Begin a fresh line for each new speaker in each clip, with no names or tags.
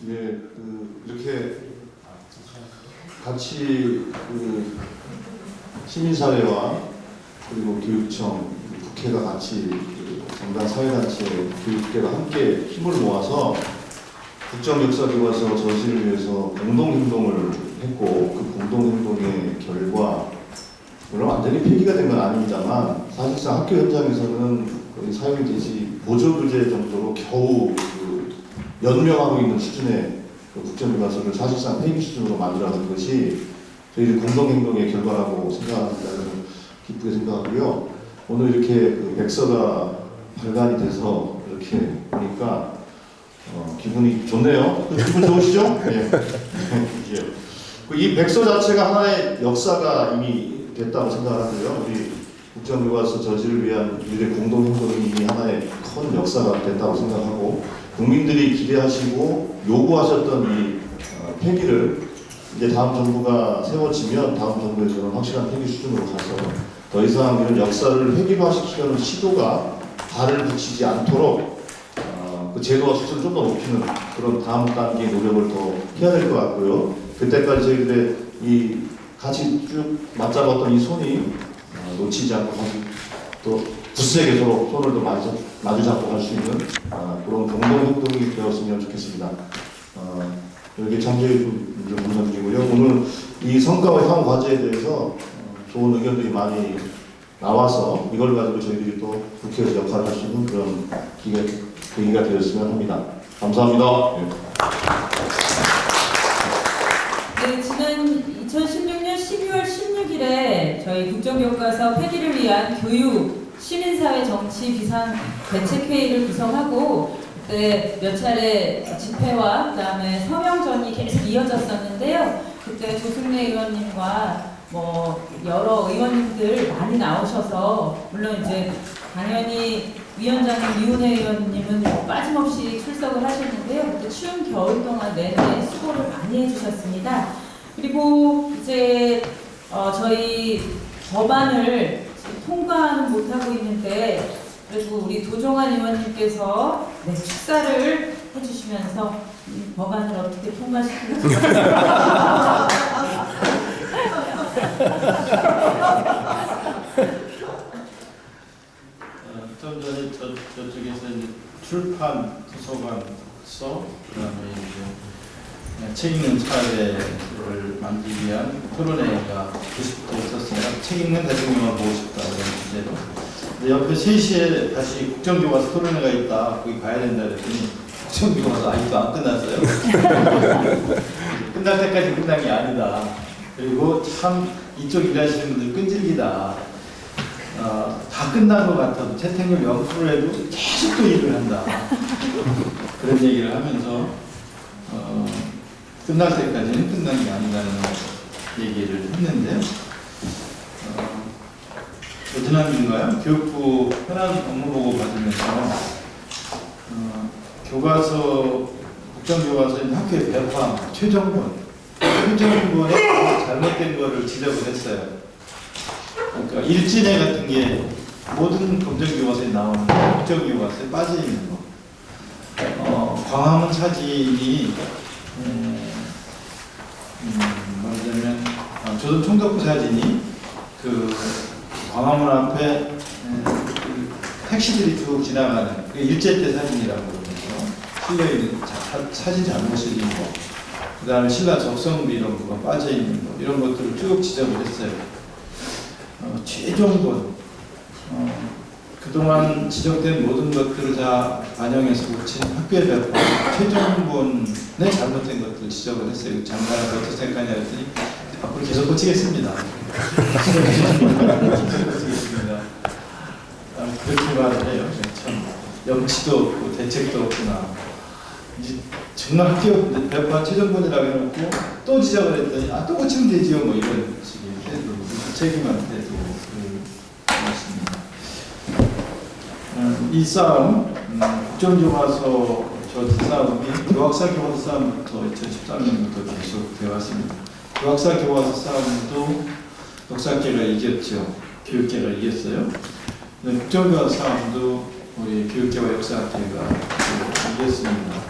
예, 이렇게 같이 시민사회와 그리고 교육청, 국회가 같이 정당 사회단체, 교육계가 함께 힘을 모아서 국정역사교과서 저지를 위해서 공동행동을 했고, 그 공동행동의 결과 물론 완전히 폐기가 된 건 아닙니다만 사실상 학교 현장에서는 거의 사용이 되지 보조교재 정도로 겨우 연명하고 있는 수준의 국정교과서를 사실상 폐기 수준으로 만들어낸 것이 저희들 공동행동의 결과라고 생각합니다. 기쁘게 생각하고요. 오늘 이렇게 백서가 발간이 돼서 이렇게 보니까 기분이 좋네요. 기분 좋으시죠? 네. 이 백서 자체가 하나의 역사가 이미 됐다고 생각하고요. 우리 국정교과서 저지를 위한 우리의 공동행동이 이미 하나의 큰 역사가 됐다고 생각하고, 국민들이 기대하시고 요구하셨던 이 폐기를 이제 다음 정부가 세워지면 다음 정부에서는 확실한 폐기 수준으로 가서 더 이상 이런 역사를 획일화시키려는 시도가 발을 붙이지 않도록 그 제도와 수준을 좀 더 높이는 그런 다음 단계의 노력을 더 해야 될 것 같고요. 그때까지 저희들의 이 같이 쭉 맞잡았던 이 손이 놓치지 않고 또 굳세게 서로 손을 더 마주 잡고 할 수 있는 그런 공동행동이 되었으면 좋겠습니다. 여기 참여해 주신 분들 감사드리고요. 오늘 이 성과와 향후 과제에 대해서 좋은 의견들이 많이 나와서 이걸 가지고 저희들이 또 국회에서 역할을 할 수 있는 그런 계기가 되었으면 합니다. 감사합니다.
네, 지난 2016년 12월 16일에 저희 국정교과서 폐기를 위한 교육, 시민사회 정치 비상 대책회의를 구성하고 그때 몇 차례 집회와 그다음에 서명전이 계속 이어졌었는데요. 그때 조승래 의원님과 여러 의원님들 많이 나오셔서, 물론 이제 당연히 위원장님 이훈혜 의원님은 빠짐없이 출석을 하셨는데요. 그때 추운 겨울 동안 내내 수고를 많이 해주셨습니다. 그리고 이제 저희 법안을 통과는 못하고 있는데 그래도 우리 도종환 의원님께서 축사를 해주시면서 이 법안을 어떻게 통과시키는지
좀 전에 저쪽에서 이제 출판 도서관서 그다음에 이제 책 읽는 사회를 만들기 위한 토론회가 90도 있었습니다. 책 읽는 대통령을 보고 싶다 이런 주제로. 근데 옆에 3시에 다시 국정교과서 토론회가 있다. 거기 가야 된다 그랬더니 국정교과서 아직도 안 끝났어요. 끝날 때까지 끝난 게 아니다. 그리고 참 이쪽 일하시는 분들 끈질기다. 다 끝난 것 같아도 채택률 0%에도 계속 또 일을 한다. 그런 얘기를 하면서 끝날 때까지는 끝난 게 아니라는 얘기를 했는데 지난주인가요? 교육부 현안 업무보고 받으면서 교과서, 국정교과서인 학교의 배포함, 최종본에 잘못된 거를 지적을 했어요. 그러니까 일진회 같은 게 모든 검정교과서에 나오는 국정교과서에 빠져있는 거. 광화문 사진이 말하자면 조선 총독부 사진이 그 광화문 앞에 택시들이 쭉 지나가는 그 일제 때 사진이라고 그러면서 실내에 사진 잘못 실린 거, 그 다음에 신라 적성비 이런 거가 빠져있는 거, 이런 것들을 쭉 지적을 했어요. 최종본, 그동안 지적된 모든 것들을 다 반영해서 고친 학교의 배포, 최종본에 잘못된 것들을 지적을 했어요. 장관은 어떻게 생각하냐 했더니 앞으로 계속 고치겠습니다. 고치겠습니다. 그렇게 말을 해요. 참 염치도 없고 대책도 없구나. 이제 정말 학교 배포한 최종본이라고 해놓고 또 지적을 했더니 또 고치면 되지요. 뭐 이런 식의 태도, 책임한 태도 그렇습니다. 이 싸움, 국정교과서 저 싸움이 교학사 교과서 싸움부터 2013년부터 계속 되어 왔습니다. 교학사 교과서 싸움도 역사계가 이겼죠. 교육계가 이겼어요. 국정교과서 싸움도 우리 교육계와 역사계가 이겼습니다.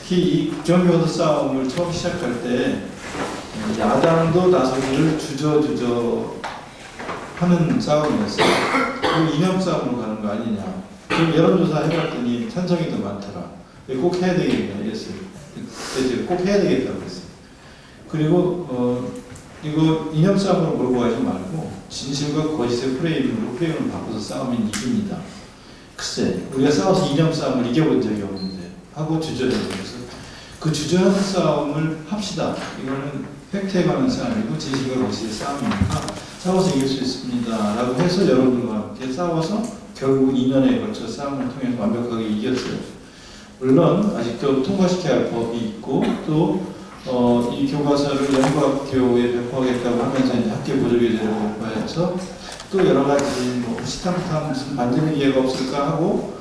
특히 이 국정교도 싸움을 처음 시작할 때 야당도 나서기를 주저주저 하는 싸움이었어요. 그 이념 싸움으로 가는 거 아니냐. 그 여론조사 해봤더니 찬성이 더 많더라. 꼭 해야 되겠냐 이랬어요. 그때 제가 꼭 해야 되겠다고 그랬어요. 그리고 이거 이념 싸움으로 몰고 가지 말고 진실과 거짓의 프레임을 바꿔서 싸우면 이깁니다. 글쎄, 우리가 싸워서 이념 싸움을 이겨본 적이 없는데 하고 주저하는 거죠. 그 주저하는 싸움을 합시다. 이거는 팩트에 관한 싸움이고 진실과 거짓의 싸움이니까 싸워서 이길 수 있습니다. 라고 해서 여러분과 함께 싸워서 결국 2년에 걸쳐 싸움을 통해서 완벽하게 이겼어요. 물론 아직도 통과시켜야 할 법이 있고 또 이 교과서를 연구학교에 배포하겠다고 하면서 이제 학교 보조교재를 배포해서 또 여러 가지 뭐 시탐탐 무슨 반대의 이해가 없을까 하고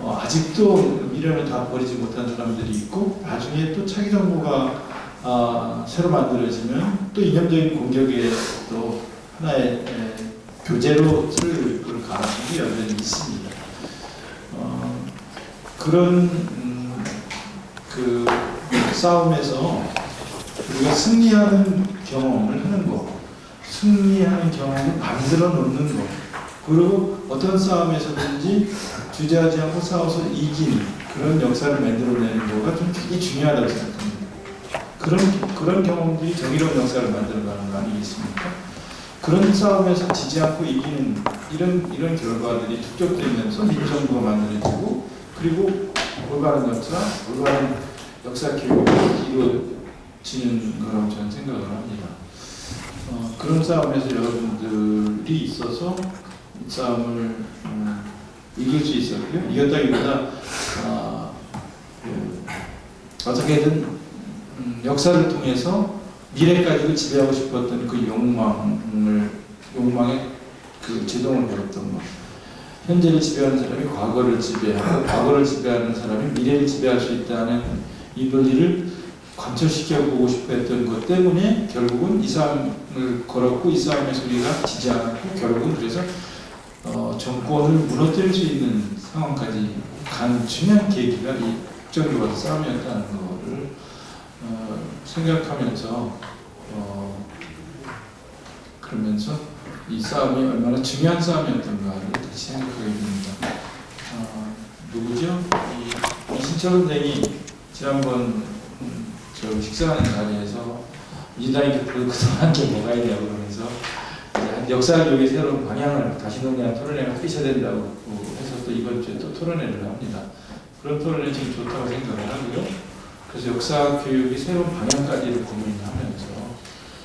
아직도 미련을 다 버리지 못한 사람들이 있고 나중에 또 차기 정부가 새로 만들어지면 또 이념적인 공격에 또 하나의 교재로 쓸 가능성이 여전히 있습니다. 그런 그 싸움에서 우리가 승리하는 경험을 하는 거, 승리하는 경험을 만들어 놓는 거, 그리고 어떤 싸움에서든지 주저하지 않고 싸워서 이기는 그런 역사를 만들어내는 거가 좀 굉장히 중요하다고 생각합니다. 그런 경험들이 정의로운 역사를 만들어가는 거 아니겠습니까? 그런 싸움에서 지지 않고 이기는 이런 결과들이 축적되면서 민정부가 만들어지고 그리고 올바른 역사 교육이 이루어지는 거라고 저는 생각을 합니다. 그런 싸움에서 여러분들이 있어서 이 싸움을 이길 수 있었고요. 이겼다기보다 어떻게든 역사를 통해서 미래까지도 지배하고 싶었던 그 욕망의 그 제동을 걸었던 것. 현재를 지배하는 사람이 과거를 지배하고 과거를 지배하는 사람이 미래를 지배할 수 있다는 이 논리를 관철시켜 보고 싶어 했던 것 때문에 결국은 이 싸움을 걸었고 이 싸움에서 우리가 지지 않았고 결국은 그래서 정권을 무너뜨릴 수 있는 상황까지 간 중요한 계기가 이 국정교과서 싸움이었다는 것을 생각하면서 그러면서 이 싸움이 얼마나 중요한 싸움이었던가를 다시 생각하게 됩니다. 누구죠? 이신철 선생이 지난번 저 식사하는 자리에서 민주당이 그동안 한 게 뭐가 있냐고 그러면서 역사 교육의 새로운 방향을 다시 논의한 토론회가 펼쳐야 된다고 해서 또 이번 주에 또 토론회를 합니다. 그런 토론회 지금 좋다고 생각을 하고요. 그래서 역사 교육의 새로운 방향까지를 고민하면서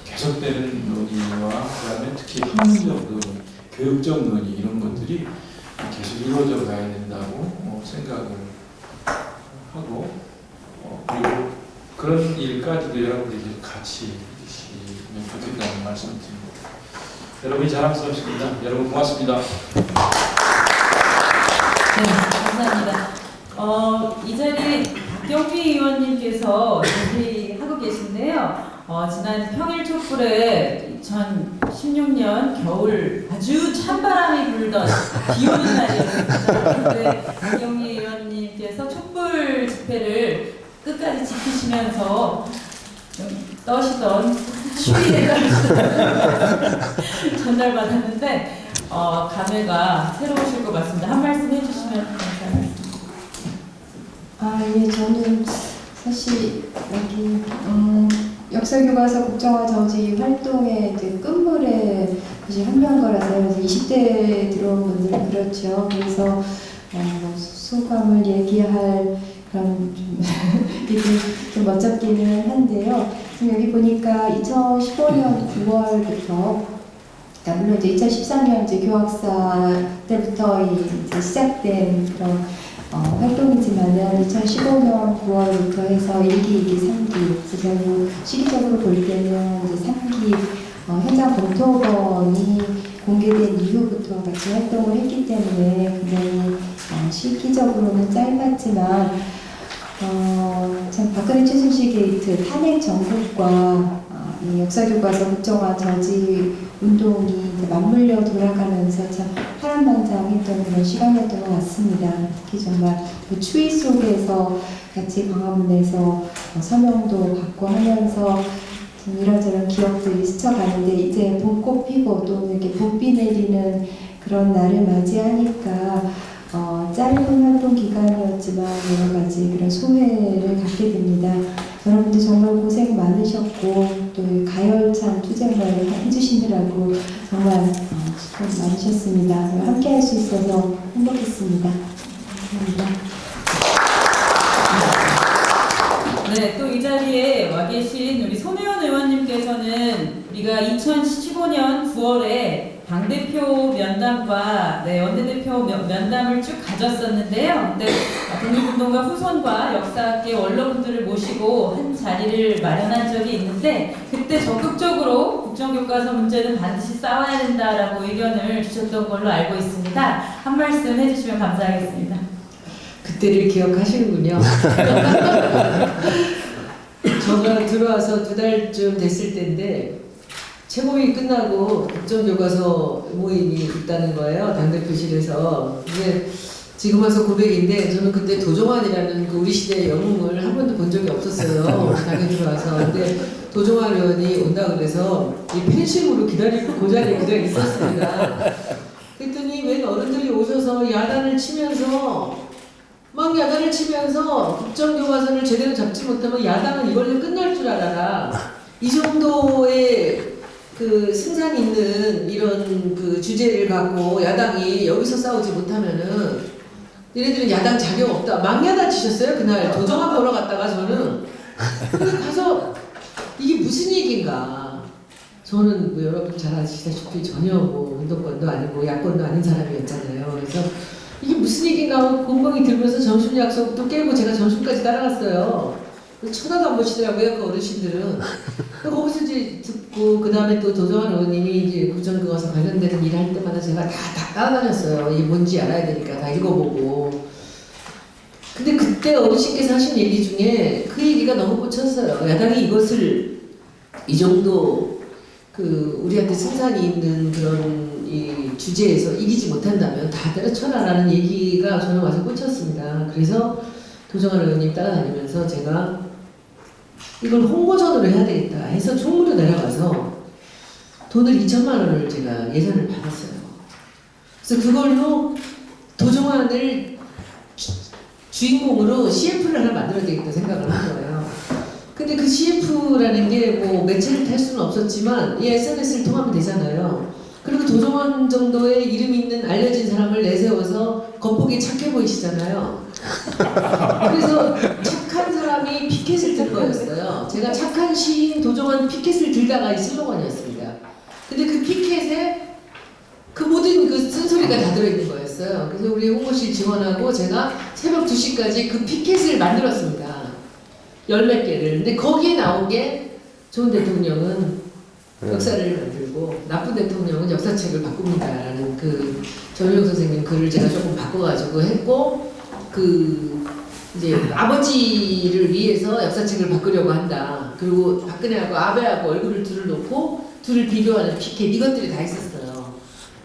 계속되는 논의와 그다음에 특히 학문적 논의, 교육적 논의 이런 것들이 계속 이루어져 가야 된다고 생각을 하고 그리고 그런 일까지도 여러분들이 같이 해주시면 좋겠다는 말씀을 드립니다. 여러분이 자랑스럽습니다. 여러분 고맙습니다.
네, 감사합니다. 이 자리에 박경미 의원님께서 얘기하고 계신데요. 지난 평일 촛불에 2016년 겨울 아주 찬바람이 불던 비 오는 날이었습니다. 그런데 박경미 의원님께서 촛불 집회를 끝까지 지키시면서 떠시던 추위에 전달받았는데 감회가 새로우실 것 같습니다. 한 말씀 해주시면 감사하겠습니다.
예, 저는 사실 여기 역사교과서 국정화 저지 활동의 끝물에 사실 한 명 거라서요. 20대에 들어온 분들은 그렇죠. 그래서 소감을 얘기할 그런 좀 멋쩍기는 한데요. 지금 여기 보니까 2015년 9월부터, 그러니까 물론 이제 2013년 이제 교학사 때부터 이제 시작된 그런 활동이지만은 2015년 9월부터 해서 1기, 2기, 3기, 그리고 시기적으로 볼 때는 이제 3기 현장 검토본이 공개된 이후부터 같이 활동을 했기 때문에 굉장히 시기적으로는 짧았지만 참 박근혜 최순실 게이트 탄핵 정국과 이 역사교과서 국정화 저지 운동이 이제 맞물려 돌아가면서 참 파란만장했던 그런 시간이었던 것 같습니다. 특히 정말 그 추위 속에서 같이 광화문에서 서명도 받고 하면서 좀 이런저런 기억들이 스쳐가는데 이제 봄꽃 피고 또 이렇게 봄비 내리는 그런 날을 맞이하니까 짧은 활동 기간이었지만 여러 가지 그런 소회를 갖게 됩니다. 여러분들 정말 고생 많으셨고 또 가열찬 투쟁을 해주시느라고 정말 수고 많으셨습니다. 함께 할 수 있어서 행복했습니다. 감사합니다.
네, 또 이 자리에 와 계신 우리 손혜원 의원님께서는 우리가 2015년 9월에 당대표 면담과 원내대표 면담을 쭉 가졌었는데요. 독립운동가 후손과 역사학계 원로분들을 모시고 한 자리를 마련한 적이 있는데 그때 적극적으로 국정교과서 문제는 반드시 싸워야 된다라고 의견을 주셨던 걸로 알고 있습니다. 한 말씀 해주시면 감사하겠습니다.
그때를 기억하시는군요. 제가 들어와서 2달쯤 됐을 때인데 최고위 끝나고 국정교과서 모임이 있다는 거예요. 당대표실에서. 근데 지금 와서 고백인데 저는 그때 도종환이라는 그 우리 시대의 영웅을 한 번도 본 적이 없었어요. 당에 들어와서. 근데 도종환 의원이 온다 그래서 이 팬심으로 기다리고 그 자리에 그냥 있었습니다. 그랬더니 웬 어른들이 오셔서 야단을 치면서 국정교과서를 제대로 잡지 못하면 야당은 이걸로 끝날 줄 알아라. 이 정도의 그 승산 있는 이런 그 주제를 갖고 야당이 여기서 싸우지 못하면은 얘네들은 야당 자격 없다. 막야단 치셨어요 그날. 도정한 보러 갔다가 저는 가서 이게 무슨 얘기인가. 저는 뭐 여러분 잘 아시다시피 전혀 뭐 운동권도 아니고 야권도 아닌 사람이었잖아요. 그래서 이게 무슨 얘기인가 하고 공공이 들면서 점심 약속도 깨고 제가 점심까지 따라갔어요. 쳐다도 안 보시더라고요, 그 어르신들은. 거기서 이제 듣고, 그 다음에 또 도정환 의원님이 이제 국정교과서 관련되는 일을 할 때마다 제가 다 따라다녔어요. 이게 뭔지 알아야 되니까 다 읽어보고. 근데 그때 어르신께서 하신 얘기 중에 그 얘기가 너무 꽂혔어요. 야당이 이것을 이 정도 그 우리한테 승산이 있는 그런 이 주제에서 이기지 못한다면 다 때려쳐라라는 얘기가 저는 와서 꽂혔습니다. 그래서 도정환 의원님 따라다니면서 제가 이걸 홍보전으로 해야 되겠다 해서 총무로 내려가서 돈을 2천만 원을 제가 예산을 받았어요. 그래서 그걸로 도정환을 주인공으로 CF를 하나 만들어야 되겠다 생각을 한 거예요. 근데 그 CF라는 게 뭐 매체를 탈 수는 없었지만 이 SNS를 통하면 되잖아요. 그리고 도정환 정도의 이름 있는 알려진 사람을 내세워서 겉보기 착해 보이시잖아요. 그래서 착한 사람이 피켓을 들 거였어요. 제가 착한 시인 도정환 피켓을 들다가 이 슬로건이었습니다. 근데 그 피켓에 그 모든 그 쓴소리가 다 들어있는 거였어요. 그래서 우리 홍보실 직원하고 제가 새벽 2시까지 그 피켓을 만들었습니다. 10몇 개를. 근데 거기에 나온 게 좋은 대통령은 역사를 만들고 나쁜 대통령은 역사책을 바꿉니다라는 그 전용 선생님 글을 제가 조금 바꿔가지고 했고 그 이제 아버지를 위해서 역사책을 바꾸려고 한다. 그리고 박근혜하고 아베하고 얼굴을 둘을 놓고 둘을 비교하는 피켓 이것들이 다 있었어요.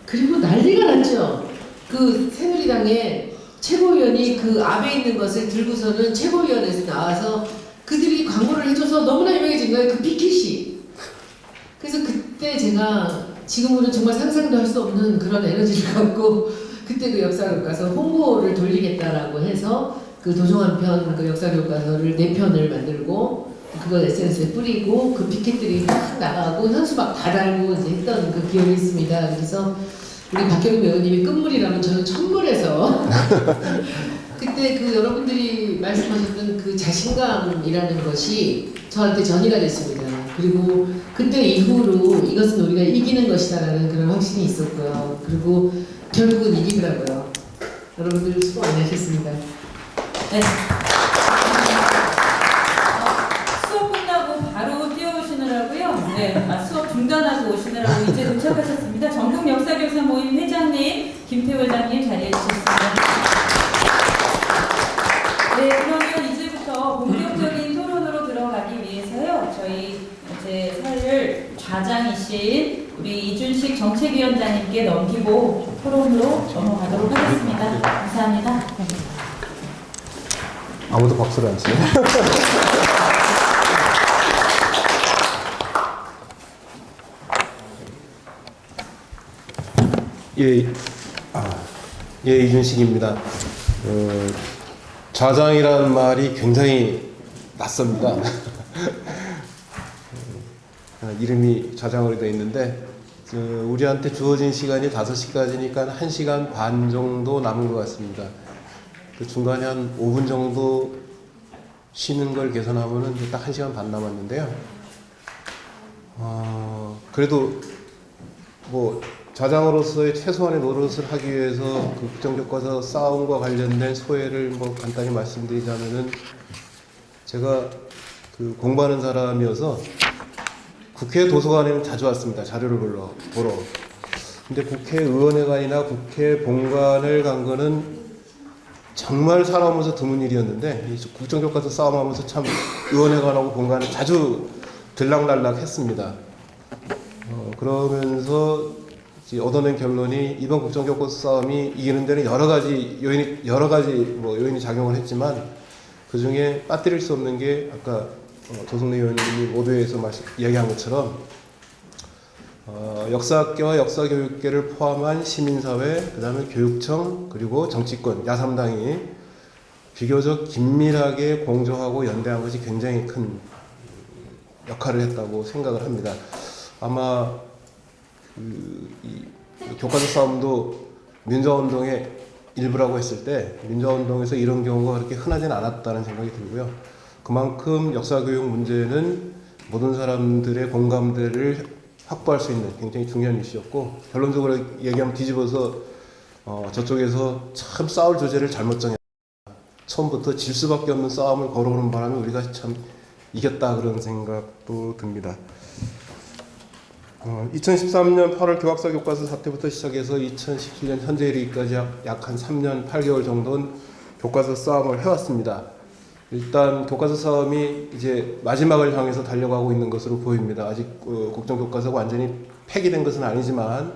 그리고 난리가 났죠. 그 새누리당의 최고위원이 그 아베 있는 것을 들고서는 최고위원회에서 나와서 그들이 광고를 해줘서 너무나 유명해진 거예요. 그 피켓이. 그래서 그때 제가 지금으로는 정말 상상도 할 수 없는 그런 에너지를 갖고 그때 그 역사교과서 홍보를 돌리겠다라고 해서 그 도종환 편 그 역사교과서를 4편을 만들고 그걸 SNS에 뿌리고 그 피켓들이 막 나가고 현수 막 다 달고 이제 했던 그 기억이 있습니다. 그래서 우리 박경림 의원님이 끝물이라면 저는 천물에서 그때 그 여러분들이 말씀하셨던 그 자신감이라는 것이 저한테 전이가 됐습니다. 그리고 그때 이후로 이것은 우리가 이기는 것이다라는 그런 확신이 있었고요. 그리고 결국은 이기더라고요. 여러분들 수고 많이 하셨습니다.
네. 수업 끝나고 바로 뛰어오시느라고요. 네, 수업 중단하고 오시느라고 이제 도착하셨습니다. 전국 역사교사 모임 회장님, 김태호 회장님 자리해 주셨습니다. 네, 그러면 이제부터 본격적인 토론으로 들어가기 위해서요. 저희 제 사를 좌장이신 우리 이준식 정책위원장님께 넘기고 토론으로 넘어가도록 하겠습니다. 감사합니다.
아무도 박수를 안 치네. 예, 예, 이준식입니다. 좌장이라는 말이 굉장히 낯섭니다. 이름이 좌장으로 되어 있는데, 우리한테 주어진 시간이 5시까지니까 1시간 반 정도 남은 것 같습니다. 그 중간에 한 5분 정도 쉬는 걸 계산하면은 딱 1시간 반 남았는데요. 그래도 뭐 좌장으로서의 최소한의 노릇을 하기 위해서 그 국정교과서 싸움과 관련된 소회를 뭐 간단히 말씀드리자면은, 제가 그 공부하는 사람이어서 국회 도서관에는 자주 왔습니다. 자료를 보러. 근데 국회의원회관이나 국회 본관을 간 거는 정말 살아오면서 드문 일이었는데, 이 국정교과서 싸움하면서 참 의원회관하고 본관을 자주 들락날락 했습니다. 그러면서 이제 얻어낸 결론이, 이번 국정교과서 싸움이 이기는 데는 여러 가지 요인이 작용을 했지만, 그 중에 빠뜨릴 수 없는 게 아까 조성래 의원님이 모두에서 얘기한 것처럼 역사학계와 역사교육계를 포함한 시민사회, 그 다음에 교육청, 그리고 정치권, 야3당이 비교적 긴밀하게 공조하고 연대한 것이 굉장히 큰 역할을 했다고 생각을 합니다. 아마 이 교과서 싸움도 민주화운동의 일부라고 했을 때, 민주화운동에서 이런 경우가 그렇게 흔하진 않았다는 생각이 들고요. 그만큼 역사교육 문제는 모든 사람들의 공감대를 확보할 수 있는 굉장히 중요한 이슈였고, 결론적으로 얘기하면 뒤집어서 저쪽에서 참 싸울 주제를 잘못 정했다. 처음부터 질 수밖에 없는 싸움을 걸어오는 바람에 우리가 참 이겼다, 그런 생각도 듭니다. 2013년 8월 교학사 교과서 사태부터 시작해서 2017년 현재 이르기까지 약 한 3년 8개월 정도는 교과서 싸움을 해왔습니다. 일단 교과서 싸움이 이제 마지막을 향해서 달려가고 있는 것으로 보입니다. 아직 국정교과서가 완전히 폐기된 것은 아니지만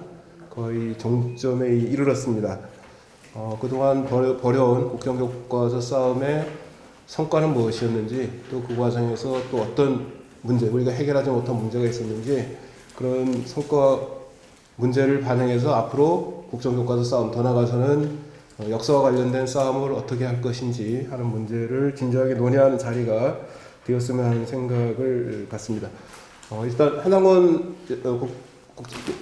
거의 종점에 이르렀습니다. 그동안 벌여온 국정교과서 싸움의 성과는 무엇이었는지, 또 그 과정에서 또 어떤 문제, 우리가 해결하지 못한 문제가 있었는지, 그런 성과 문제를 반영해서 앞으로 국정교과서 싸움, 더 나아가서는 역사와 관련된 싸움을 어떻게 할 것인지 하는 문제를 진지하게 논의하는 자리가 되었으면 하는 생각을 갖습니다. 일단 한상권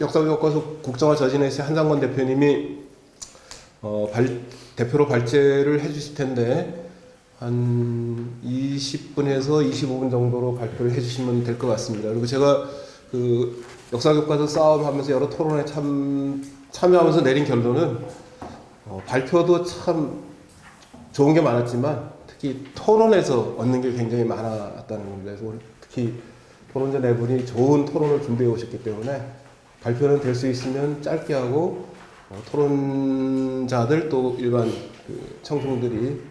역사교과서 국정화 저진회시 한상권 대표님이 대표로 발제를 해주실 텐데, 한 20분에서 25분 정도로 발표를 해주시면 될 것 같습니다. 그리고 제가 그 역사교과서 싸움하면서 여러 토론에 참여하면서 내린 결론은, 발표도 참 좋은 게 많았지만 특히 토론에서 얻는 게 굉장히 많았다는 겁니다. 그래서 특히 토론자 네 분이 좋은 토론을 준비해 오셨기 때문에 발표는 될 수 있으면 짧게 하고, 토론자들 또 일반 그 청중들이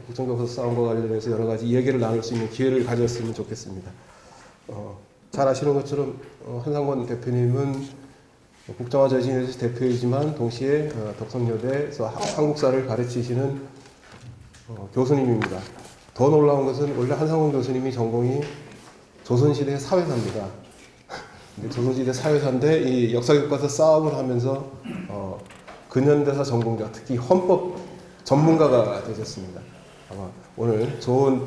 국정교과서 싸움과 관련해서 여러 가지 얘기를 나눌 수 있는 기회를 가졌으면 좋겠습니다. 잘 아시는 것처럼 한상권 대표님은 국정화 저진회시 대표이지만 동시에 덕성여대에서 한국사를 가르치시는 교수님입니다. 더 놀라운 것은 원래 한상권 교수님이 전공이 조선시대 사회사입니다. 근데 조선시대 사회사인데 이 역사교과서 싸움을 하면서 근현대사 전공자, 특히 헌법 전문가가 되셨습니다. 아마 오늘 좋은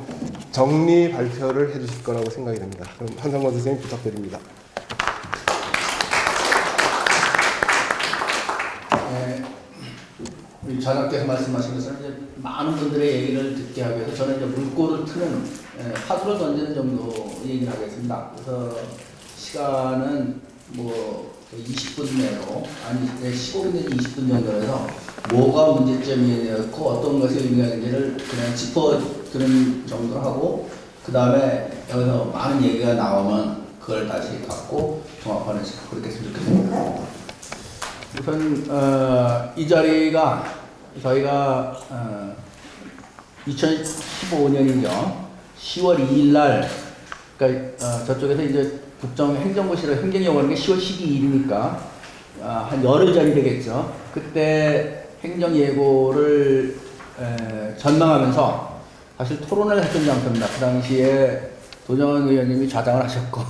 정리 발표를 해주실 거라고 생각이 됩니다. 그럼 한상권 선생님 부탁드립니다.
우리 좌장께서 말씀하신 것은 이제 많은 분들의 얘기를 듣게 하기 위해서 저는 이제 물꼬를 트는 파수를 던지는 정도 얘기를 하겠습니다. 그래서 시간은 뭐 20분 내로, 아니 15분 내지 20분 정도 해서 뭐가 문제점이었고 어떤 것이 의미가 있는지를 그냥 짚어드리는 정도로 하고, 그 다음에 여기서 많은 얘기가 나오면 그걸 다시 갖고 종합하는 식으로 그렇게 했으면 좋겠습니다. 우선 이 자리가 저희가 2015년이죠. 10월 2일 날, 그러니까 저쪽에서 이제 국정행정고시로 행정이 오는 게 10월 12일이니까 한 열흘 전이 되겠죠. 그때 행정예고를 전망하면서 사실 토론을 했던 장소입니다. 그 당시에 도정원 의원님이 좌장을 하셨고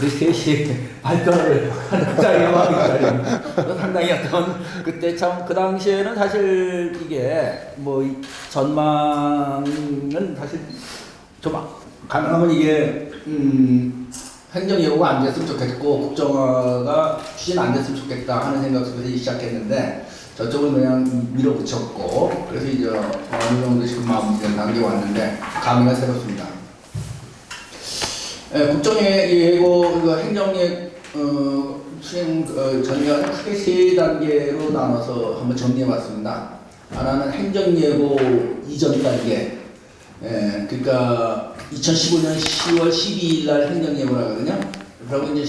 우리 셋이 발표를 하는 자리가 상당히 어떤 그때 참 그 당시에는 사실 이게 뭐 전망은 사실 좀 가능하면 이게 행정예고가 안 됐으면 좋겠고 국정화가 추진 안 됐으면 좋겠다 하는 생각 속에서 시작했는데 저쪽은 그냥 밀어붙였고 그래서 이제 어느 정도 지금 마무리된 단계에 왔는데 감회가 새롭습니다. 국정예고 행정예 수행 전략을 크게 세 단계로 나눠서 한번 정리해봤습니다. 하나는 행정예고 이전 단계, 그러니까 2015년 10월 12일 날 행정예고를 하거든요. 그리고 이제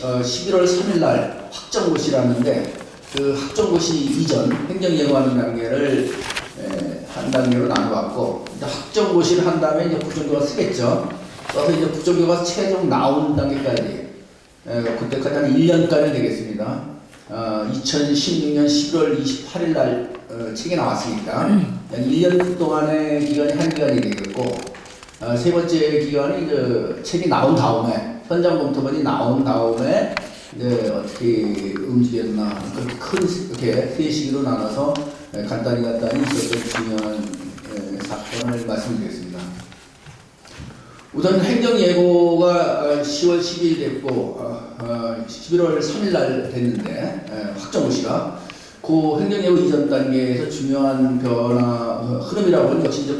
11월 3일 날 확정고시라는데 그 확정고시 이전 행정예고하는 단계를 한 단계로 나눠봤고 이제 확정고시를 한 다음에 이제 국정교과 쓰겠죠. 그래서 이제 국정교과 최종 나오는 단계까지 그때까지 한 1년까지 되겠습니다. 2016년 11월 28일 날 책이 나왔으니까 1년 동안의 기간이 한 기간이 되겠고 세 번째 기간이 이제 책이 나온 다음에 현장 검토반이 나온 다음에 이제 어떻게 움직였나 이렇게 세 시기로 나눠서 간단히 있었던 중요한 사건을 말씀드리겠습니다. 우선 행정예고가 10월 12일 됐고 11월 3일 날 됐는데 확정고시가 그 행정예고 이전 단계에서 중요한 변화 흐름이라고는 역시 이제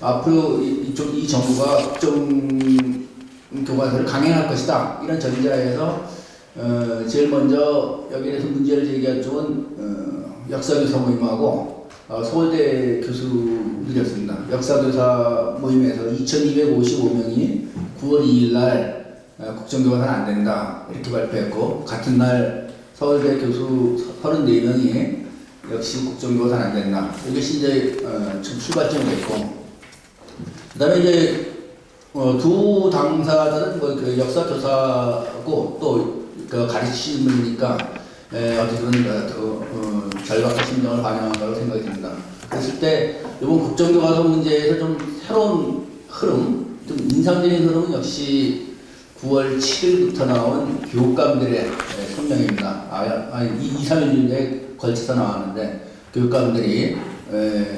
앞으로 이 정부가 국정교과서를 강행할 것이다 이런 전제하에서 제일 먼저 여기에서 문제를 제기한 쪽은 역사교사 모임하고 서울대 교수들이었습니다. 역사교사 모임에서 2255명이 9월 2일 날 국정교과서는 안 된다 이렇게 발표했고 같은 날 서울대 교수 34명이 역시 국정교과서는 안 된다. 이것이 이제 출발점이 됐고 그 다음에 이제 두 당사자는 그 역사교사고 또 그 가르치는 분이니까 어쨌든 절박한 심정을 반영한다고 생각이 듭니다. 그랬을 때 이번 국정교과서 문제에서 좀 새로운 흐름, 좀 인상적인 흐름은 역시 9월 7일부터 나온 교육감들의 성명입니다. 2, 3일에 걸쳐서 나왔는데 교육감들이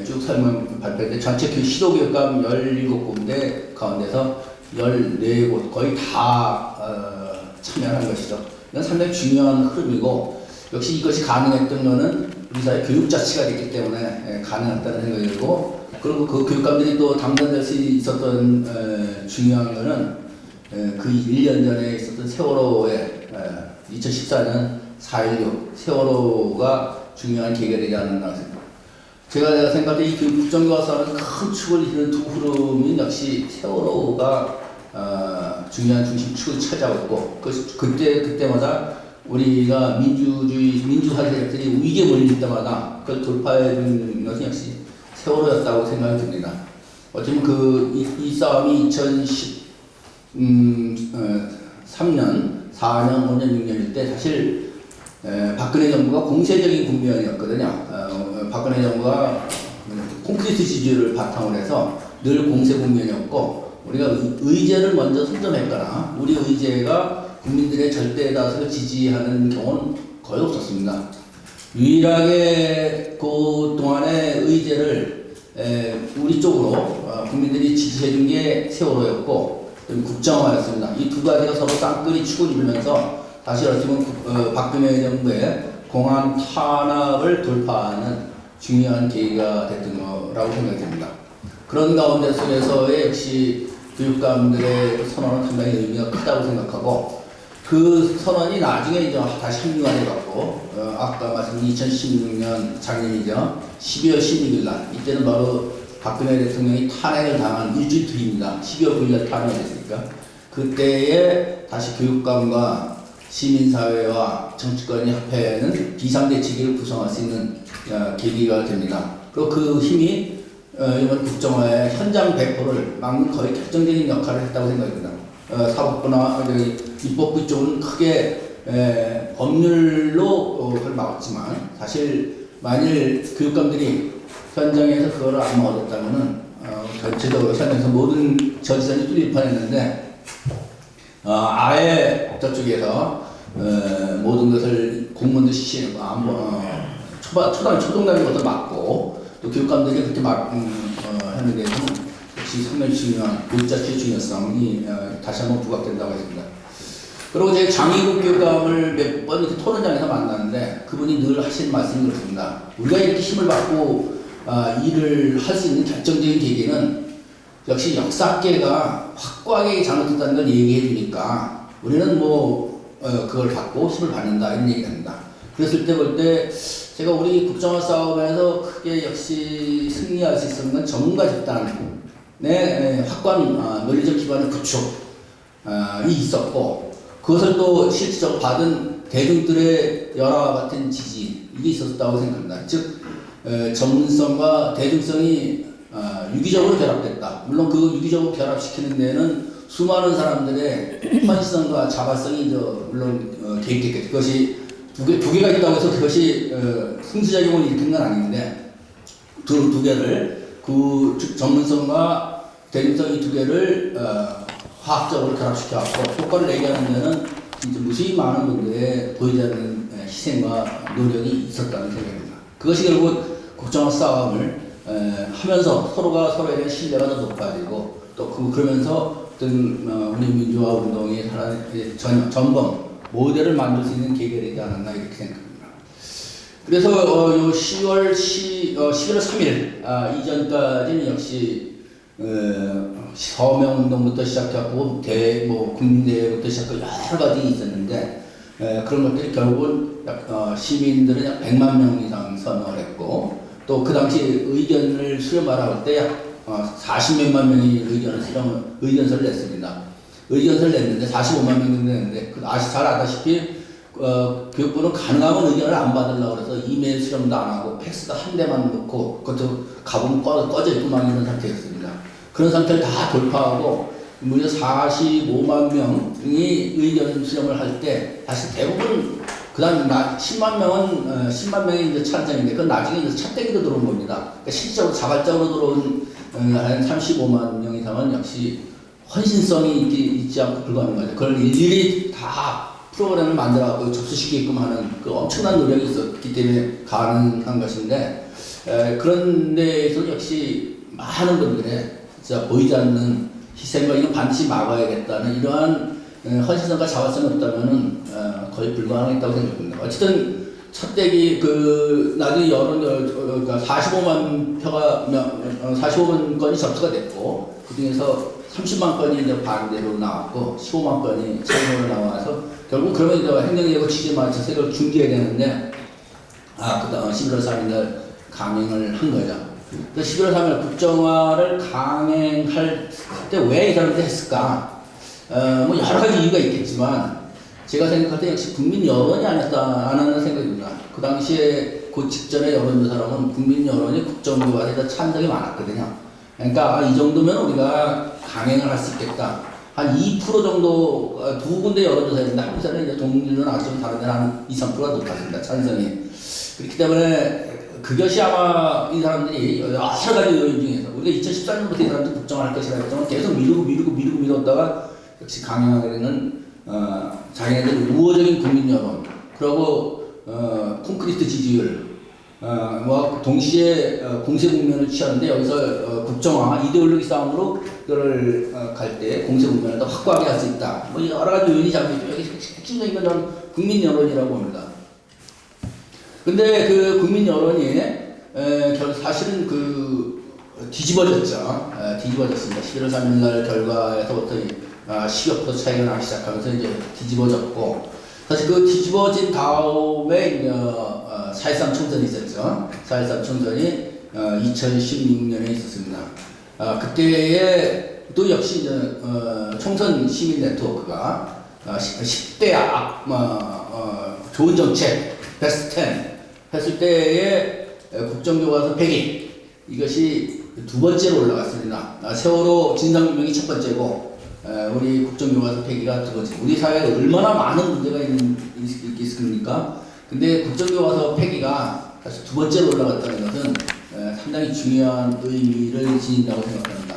쭉 설명 발표했는데 전체 시도교육감 17군데 가운데서 14곳 거의 다 참여한 것이죠. 이건 상당히 중요한 흐름이고 역시 이것이 가능했던 것은 우리 사회 교육자치가 됐기 때문에 가능했다는 생각이 들고 그리고 그 교육감들이 또 당선될 수 있었던 중요한 것은 그 1년 전에 있었던 세월호의 2014년 4.16 세월호가 중요한 계기가 되지 않았나 생각합니다. 제가 생각할 때 이 국정교과서는 큰 축을 이루는 두 흐름이 역시 세월호가 중요한 중심축을 차지하고 그때마다 우리가 민주화 세력들이 위기에 몰릴 때마다 그걸 돌파해 준 것이 역시 세월호였다고 생각이 듭니다. 어쩌면 이 싸움이 2013년, 4년, 5년, 6년일 때 사실 박근혜 정부가 공세적인 국면이었거든요. 박근혜 정부가 콘크리트 지지율을 바탕으로 해서 늘 공세 국면이었고 우리가 의제를 먼저 선점했거나 우리 의제가 국민들의 절대 다수를 지지하는 경우는 거의 없었습니다. 유일하게 그 동안의 의제를 우리 쪽으로 국민들이 지지해준 게 세월호였고 국정화였습니다. 이 두 가지가 서로 쌍끌이 축을 이루면서 다시 어쩌면 박근혜 정부의 공안 탄압을 돌파하는 중요한 계기가 됐던 거라고 생각이 됩니다. 그런 가운데 속에서의 역시 교육감들의 선언은 상당히 의미가 크다고 생각하고 그 선언이 나중에 이제 다시 합리화돼갖고 아까 말씀드린 2016년 작년이죠. 12월 16일 날 이때는 바로 박근혜 대통령이 탄핵을 당한 일주일 뒤입니다. 12월 9일 날 탄핵이 됐으니까 그때에 다시 교육감과 시민사회와 정치권이 합해는 비상대책위를 구성할 수 있는 계기가 됩니다. 그리고 그 힘이 이번 국정화의 현장 배포를 막는 거의 결정적인 역할을 했다고 생각합니다. 사법부나 입법부 쪽은 크게 법률로 그걸 막았지만 사실 만일 교육감들이 현장에서 그거를 안 막아줬다면은 전체적으로 현장에서 모든 전선이 뚜렷판했는데 아예 저쪽에서 모든 것을 공무원들 시키는 초등학교부터 막고 또 교육감들이 그렇게 하는 데에서는 역시 상당히 중요한 교육자체의 중요성이 다시 한번 부각된다고 했습니다. 그리고 제 장희국 교육감을 몇 번 이렇게 토론장에서 만났는데 그분이 늘 하시는 말씀이 그렇습니다. 우리가 이렇게 힘을 받고 일을 할 수 있는 결정적인 계기는 역시 역사학계가 확고하게 잘못했다는 걸 얘기해 주니까 우리는 그걸 받고 힘을 받는다 이런 얘기를 합니다. 그랬을 때 볼 때 제가 우리 국정화 싸움에서 크게 역시 승리할 수 있었는 건 전문가 집단의 확고한 논리적 기반의 구축이 있었고 그것을 또 실질적으로 받은 대중들의 열화와 같은 지지 이게 있었다고 생각합니다. 즉 전문성과 대중성이 유기적으로 결합됐다. 물론 그 유기적으로 결합시키는 데는 수많은 사람들의 헌신성과 자발성이 물론 개입됐겠죠. 그것이 두 개가 있다고 해서 그것이 승수작용을 일으킨 건 아닌데 두 개를 그 전문성과 대중성 이 두 개를 화학적으로 결합시켜갖고 효과를 내게 하는 데는 이제 무수히 많은 분들의 보이지 않는 희생과 노력이 있었다는 생각입니다. 그것이 결국 국정화 싸움을 하면서 서로가 서로에 대한 신뢰가 더 높아지고 또 그러면서 어떤 우리 민주화 운동의 전범 모델을 만들 수 있는 계기가 되지 않았나 이렇게 생각합니다. 그래서 11월 3일 이전까지는 역시 서명운동부터 시작하고 국민대회부터 시작하고 여러 가지 있었는데 그런 것들이 결국은 시민들은 약 100만 명 이상 서명을 했고 또 그 당시 의견을 수렴하라고 할 때 약 40몇만 명이 의견서를 냈습니다. 의견서를 냈는데 45만 명이 냈는데 잘 아다시피 교육부는 가능하면 의견을 안 받으려고 해서 이메일 수렴도 안 하고 팩스도 한 대만 넣고 그것도 가보면 꺼져 있고 막 이런 상태였습니다. 그런 상태를 다 돌파하고 무려 45만 명이 의견 수렴을 할 때 사실 대부분 그다음 10만 명이 이제 찬성인데 그건 나중에 이제 차떼기로 들어온 겁니다. 그러니까 실적으로 자발적으로 들어온 한 35만 명 이상은 역시 헌신성이 있지 않고 불가능한 거죠. 그걸 일일이 다 프로그램을 만들어갖고 접수시키게끔 하는 그 엄청난 노력이 있었기 때문에 가능한 것인데 그런 데에서 역시 많은 분들의 진짜 보이지 않는 희생과 이건 반드시 막아야겠다는 이러한 헌신성과 자발성이 없다면은 거의 불가능했다고 생각합니다. 어쨌든 첫대기 나중에 그러니까 45만 건이 접수가 됐고 그 중에서 30만 건이 이제 반대로 나왔고 15만 건이 찬성으로 나와서 결국 그러면 이제 행정예고 취지에 맞춰서 이걸 중지해야 되는데 그다음 11월 3일 날 강행을 한 거죠. 11월 3일 국정화를 강행할 때 왜 이 사람들이 했을까? 여러 가지 이유가 있겠지만 제가 생각할 때 역시 국민 여론이 안 하는 생각입니다. 그 당시에 그 직전에 여론조사라면 국민 여론이 국정조사에 대해서 찬성이 많았거든요. 그러니까 이 정도면 우리가 강행을 할 수 있겠다. 한 2% 정도 두 군데 여론조사였는데 한 군데는 이제 동률은 아주 좀 다른 데는 한 2~3%가 높았습니다. 찬성이. 그렇기 때문에 그것이 아마 이 사람들이 여러 가지 요인 중에서 우리가 2014년부터 이 사람들 국정화할 것이라 했지만 계속 미루다가 역시 강행하게 되는 자기네들 우호적인 국민 여론 그리고 콘크리트 지지율 동시에 공세 국면을 취하는데 여기서 국정화 이데올로기 싸움으로 그걸 갈 때 공세 국면을 더 확고하게 할 수 있다. 여러 가지 요인이 잠겨있죠. 여기 핵심적인 건 저는 국민 여론이라고 봅니다. 근데 그 국민 여론이 사실은 뒤집어졌죠. 뒤집어졌습니다. 11월 3일 날 결과에서부터 10여% 차이가 나기 시작하면서 이제 뒤집어졌고 사실 그 뒤집어진 다음에 4.13 총선이 있었죠. 4.13 총선이 2016년에 있었습니다. 그때에 또 역시 이제 총선 시민 네트워크가 10대 좋은 정책 베스트 10 했을 때에 국정교과서 100일 이것이 두 번째로 올라갔습니다. 세월호 진상규명이 첫 번째고 우리 국정교과서 폐기가 두 번째. 우리 사회에 얼마나 많은 문제가 있습니까? 근데 국정교과서 폐기가 사실 두 번째로 올라갔다는 것은 상당히 중요한 의미를 지닌다고 생각합니다.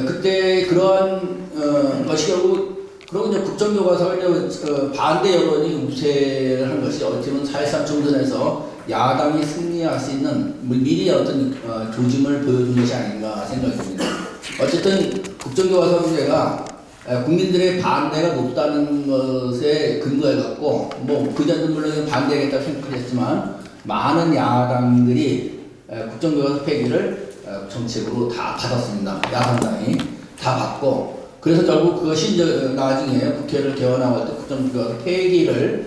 그때 그러한 것이 결국 그리고 이제 국정교과서를 반대 여론이 우세를 한 것이 어찌 보면 4.13 총선에서 야당이 승리할 수 있는 미리 어떤 조짐을 보여준 것이 아닌가 생각이 듭니다. 어쨌든 국정교과서 문제가 국민들의 반대가 높다는 것에 근거해 갖고 뭐 그전도 물론 반대하겠다고 생각했지만 많은 야당들이 국정교과서 폐기를 정책으로 다 받았습니다. 야당당이 다 받고 그래서 결국 그것이 이제 나중에 국회를 개원할 때 국정교과서 폐기를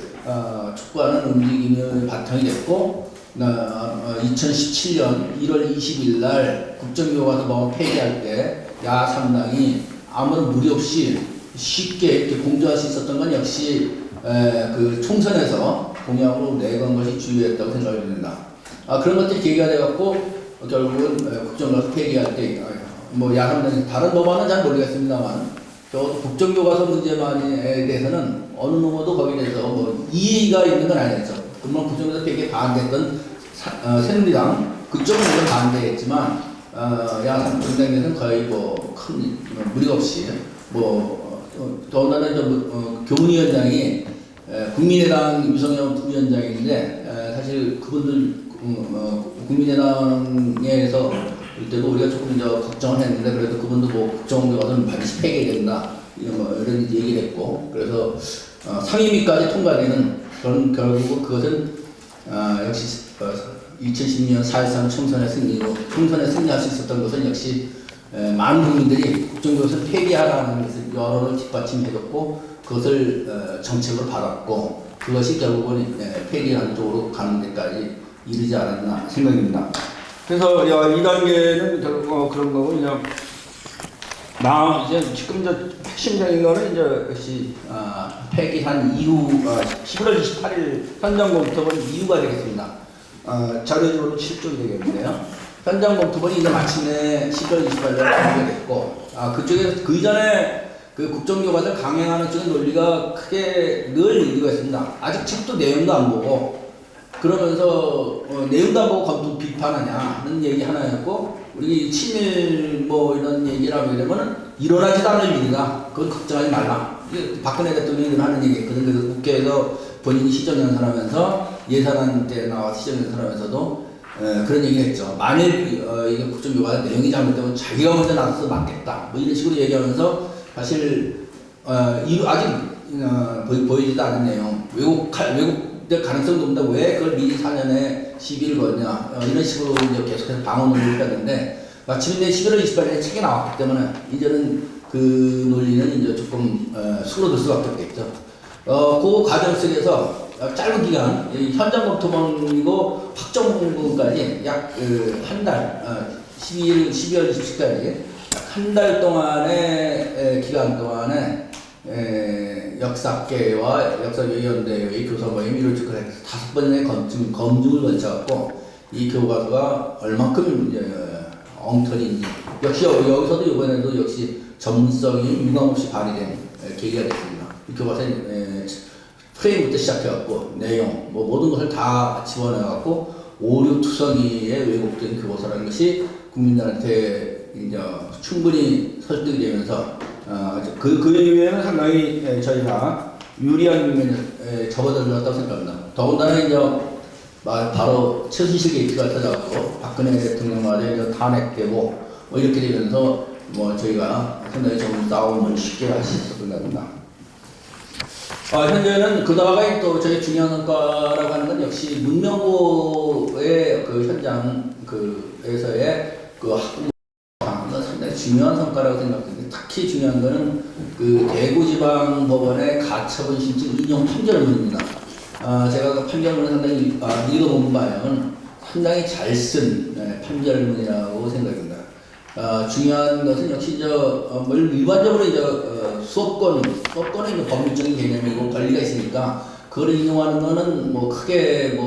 촉구하는 움직임의 바탕이 됐고 2017년 1월 20일 날 국정교과서 폐기할 때 야3당이 아무런 무리 없이 쉽게 이렇게 공조할 수 있었던 건 역시 그 총선에서 공약으로 내건 것이 주요했다고 생각이 듭니다. 그런 것들이 계기가 돼갖고 결국은 국정교과서 폐기할 때 뭐 야삼당이 다른 법안은 잘 모르겠습니다만 적어도 국정교과서 문제만에 대해서는 어느 누구도 거기에 대해서 뭐 이의가 있는 건 아니었죠. 물론 국정교과서 폐기에 반대했던 새누리당 그쪽은 물론 반대했지만 야삼당에서는 거의 뭐 큰 무리 없이 더군다나 교문위원장이 국민의당 유성엽 위원장인데 사실 그분들 국민의당에서 이때도 우리가 조금 이제 걱정을 했는데 그래도 그분도 뭐 국정교과서는 반드시 폐기해야 된다 이런 얘기를 했고 그래서 상임위까지 통과되는 그런 결국 그것은 역시 2010년 4.13 총선의 승리로 총선에 승리할 수 있었던 것은 역시 많은 국민들이 국정교과서 폐기하라는 것을 여론을 뒷받침해줬고 그것을 정책으로 받았고 그것이 결국은 폐기하는 쪽으로 가는 데까지 이르지 않았나 생각입니다. 그래서 이 단계는 결국 그런 거고 이제 이제 지금 이제 핵심적인 거는 이제 역시 폐기한 이후 11월 28일 현장 검토본 이후가 되겠습니다. 자료적으로 7쪽이 되겠는데요. 현장 검토본이 이제 마침내 11월 28일에 발표가 됐고 그쪽에서 그 이전에 그 국정교과서를 강행하는 쪽의 논리가 크게 늘 이유가 있습니다. 아직 책도 내용도 안 보고 그러면서 내용도 안 보고 검토 비판하냐는 얘기 하나였고 우리 친일 뭐 이런 얘기를 하게 되면은 일어나지도 않을 일이다. 그건 걱정하지 말라. 이게 박근혜 대통령이 하는 얘기거든. 그래서 국회에서 본인이 시정연설하면서 예산안 때 나와서 시정연설하면서도 그런 얘기를 했죠. 만일 이게 국정교과서 내용이 잘못되면 자기가 먼저 나서서 맡겠다. 뭐 이런 식으로 얘기하면서 사실 아직 보이지도 않은 내용 왜곡될 가능성도 없다. 왜 그걸 미리 4년에 시비를 거냐 이런 식으로 이제 계속해서 방어를 했는데 마침내 11월 28일에 책이 나왔기 때문에 이제는 그 논리는 이제 조금 수그러들 수밖에 없겠죠. 그 과정 속에서 짧은 기간 현장 검토본이고 확정 공부까지 약 한 달 12월 20일까지 약 한 달 동안의 기간 동안에 역사학계와 역사위원대의 교사 모임이 이루어질 거라 해서 5번의 검증을 거쳐갖고 이 교과서가 얼만큼 이제 엉터리인지 역시 여기서도 이번에도 역시 전문성이 유감없이 발휘된 계기가 됐습니다. 이 교과서의 프레임부터 시작해갖고 내용 뭐 모든 것을 다 집어넣어갖고 오류투성이에 왜곡된 교과서라는 것이 국민들한테 이제 충분히 설득이 되면서 그 이후에는 상당히 저희가 유리한局面에 접어들었다고 생각합니다. 더군다나 이제 바로 최순실 게이트가 터져갖고 박근혜 대통령마저 이제 탄핵되고 뭐 이렇게 되면서 뭐 저희가 상당히 좀 싸움을 쉽게 할 수 있었던 것 같습니다. 현재는 그다음에 또 저희 중요한 성과라고 하는 건 역시 문명고의 그 현장 그에서의 그 학부 상당히 중요한 성과라고 생각합니다. 특히 중요한 거는 그 대구지방법원의 가처분 신청 인용 판결문입니다. 제가 그 판결문을 상당히 읽어본 바에는 상당히 잘 쓴 판결문이라고 생각합니다. 중요한 것은 역시 일반적으로 이제 수업권은 이제 법률적인 개념이고 권리가 있으니까 그걸 인용하는 거는 뭐 크게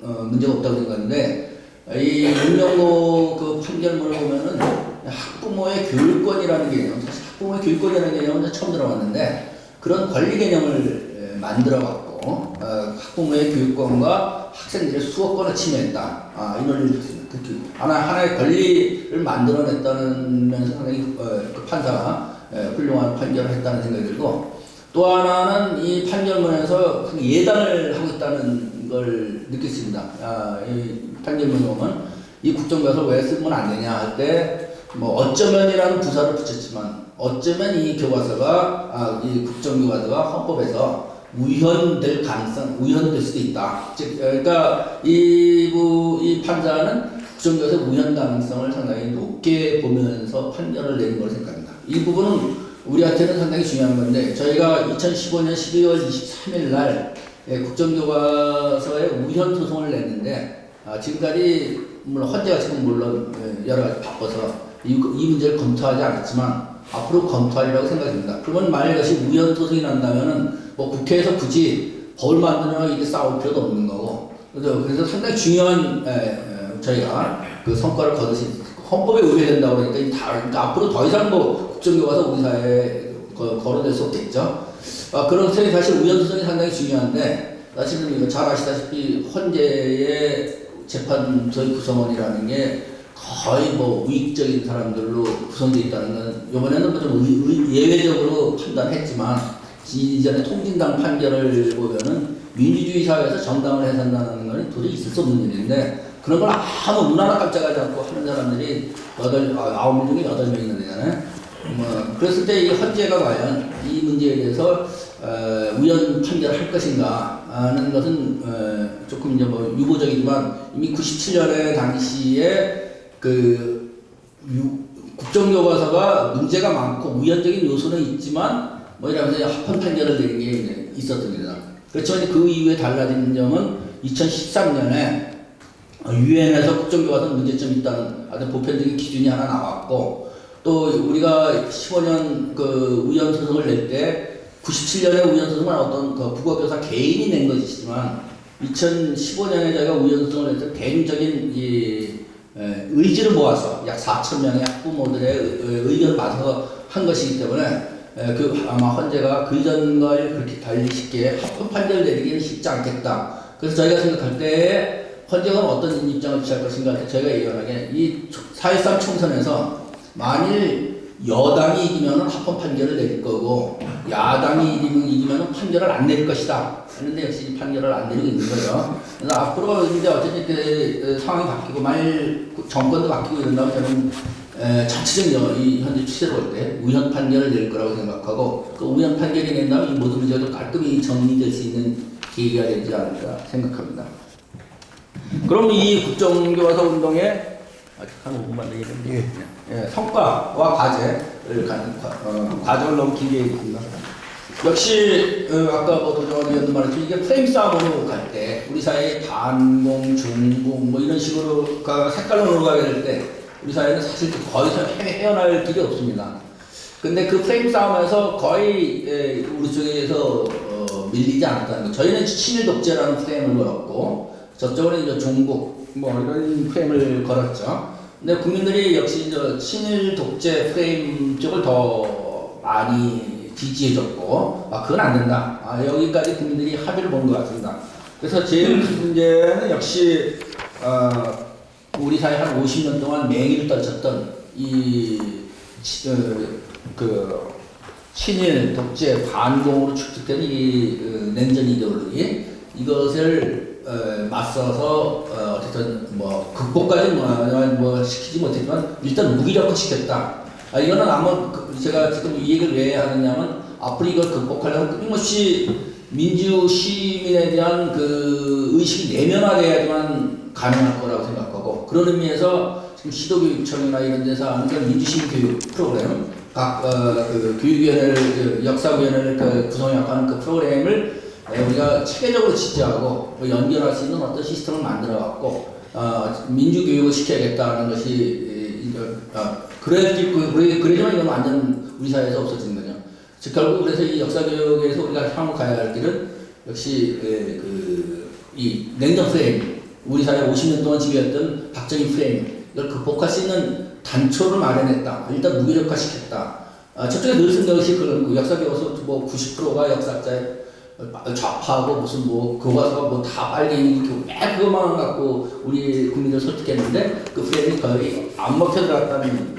문제가 없다고 생각하는데 이 윤명로 그 판결문을 보면은 학부모의 교육권이라는 개념, 사실 학부모의 교육권이라는 개념은 처음 들어봤는데 그런 권리 개념을 만들어갖고 학부모의 교육권과 학생들의 수업권을 침해했다. 이 논리를 듣습니다. 하나의 권리를 만들어냈다는 면에서 상당히 그 판사가 훌륭한 판결을 했다는 생각이 들고, 또 하나는 이 판결문에서 예단을 하고 있다는 걸 느꼈습니다. 이 판결문에 보면 이 국정교과서를 왜 쓰면 안 되냐 할 때 뭐 어쩌면이라는 부사를 붙였지만 어쩌면 이 교과서가 이 국정교과서가 헌법에서 우연될 가능성, 우연될 수도 있다. 즉, 그러니까 이 판사는 국정교과서 우연 가능성을 상당히 높게 보면서 판결을 내는 걸 생각합니다. 이 부분은 우리한테는 상당히 중요한 건데, 저희가 2015년 12월 23일 날 국정교과서에 우연 소송을 냈는데, 지금까지 물론 헌재가 지금 물론 여러 가지 바빠서 이 문제를 검토하지 않았지만 앞으로 검토하리라고 생각합니다. 그러면 만약 이것이 우연 소송이 난다면은 뭐 국회에서 굳이 법을 만드느라 이게 싸울 필요도 없는 거고, 그래서 상당히 중요한 저희가 그 성과를 거둘 수 있을 거고, 헌법에 의뢰된다고 그러니까 그러니까 앞으로 더 이상 뭐 국정교과서 우리 사회에 거론될 수 없겠죠. 그런 점이 사실 우연 소송이 상당히 중요한데, 사실은 이거 잘 아시다시피 헌재의 재판소의 구성원이라는 게 거의 뭐 우익적인 사람들로 구성되어 있다는 건 이번에는 좀 예외적으로 판단했지만, 이전에 통진당 판결을 보면은 민주주의 사회에서 정당을 해산다는 건 도저히 있을 수 없는 일인데, 그런 걸 아무 눈 하나 깜짝하지 않고 하는 사람들이 9명 중에 8명 있는 데잖아요. 그랬을 때 이 헌재가 과연 이 문제에 대해서 우연 판결을 할 것인가 하는 것은 조금 이제 뭐 유보적이지만, 이미 97년에 당시에 그 국정교과서가 문제가 많고 우연적인 요소는 있지만 뭐 이러면서 합헌 판결을 내린 게 있었습니다. 그렇지만 그 이후에 달라진 점은 2013년에 유엔에서 국정교과서 문제점이 있다는 아주 보편적인 기준이 하나 나왔고, 또 우리가 15년 그 우연소송을 낼 때 97년에 우연소송은 어떤 그 국어교사 개인이 낸 것이지만 2015년에 저희가 우연소송을 낼 때 대중적인 의지를 모아서 약 4,000명의 학부모들의 의견을 받아서 한 것이기 때문에 아마 헌재가 그 이전과를 그렇게 달리 쉽게 합헌 판결을 내리기는 쉽지 않겠다. 그래서 저희가 생각할 때 헌재가 어떤 입장을 취할 것인가 할 때 저희가 예언하게 이 4.13 총선에서 만일 여당이 이기면 합헌 판결을 내릴 거고 야당이 이기면 판결을 안 내릴 것이다. 그런데 역시 판결을 안 내리고 있는 거죠. 그래서 앞으로 이제 어쨌든 그 상황이 바뀌고 만일 정권도 바뀌고 이런다면 저는 자체적인 이 현재 추세로 볼 때 우연 판결을 내릴 거라고 생각하고, 그 우연 판결이 낸다면 이 모든 문제가 깔끔히 정리될 수 있는 계기가 되지 않을까 생각합니다. 그럼 이 국정교과서 운동의 한 5분만 더 얘기했는데, 성과와 과제를 과정을 너무 길게 얘기했습니다. 역시 아까 뭐 도정원 의원도 말했지만 이게 프레임 싸움으로 갈 때 우리 사회의 반공, 중공 뭐 이런 식으로 색깔로 넘어가게 될 때 우리 사회는 사실 거의 헤어날 길이 없습니다. 근데 그 프레임 싸움에서 거의 우리 쪽에서 밀리지 않았다는 거. 저희는 친일 독재라는 프레임을 걸었고 저쪽은 이제 종북 뭐 이런 프레임을 걸었죠. 근데 국민들이 역시 이제 친일 독재 프레임 쪽을 더 많이 지지해줬고, 그건 안 된다. 여기까지 국민들이 합의를 본 것 같습니다. 그래서 제일 큰 문제는 역시 우리 사회 한 50년 동안 맹위를 떨쳤던 그 친일 독재 반공으로 축적된 이 냉전 이데올로기, 이것을 맞서서 어쨌든 뭐 극복까지는 뭐 시키지 못했지만 일단 무기력화 시켰다. 이거는 아마 제가 지금 이 얘기를 왜 하느냐면 앞으로 이걸 극복하려면 끊임없이 민주 시민에 대한 그 의식이 내면화돼야지만 가능할 거라고 생각하고, 그런 의미에서 지금 시도교육청이나 이런 데서 하는 민주시민 교육 프로그램, 각 그 교육위원회를 역사위원회를 구성하는 그 프로그램을 우리가 체계적으로 지지하고 연결할 수 있는 어떤 시스템을 만들어갖고 민주교육을 시켜야겠다는 것이 그래야지만 이건 완전 우리 사회에서 없어지는 거죠. 즉 결국 그래서 이 역사교육에서 우리가 향후 가야 할 길은 역시 이 냉전 프레임 우리 사회 50년 동안 지배했던 박정희 프레임 이걸 극복할 수 있는 단초를 마련했다. 일단 무기력화시켰다. 저쪽에 늘 쓴 것이 그런 역사 교과서 뭐 90%가 역사자의 좌파하고 무슨 뭐 교과서가 뭐 다 빨갱이 매 그것만 갖고 우리 국민들 설득했는데 그 프레임이 거의 안 먹혀 들어갔다는.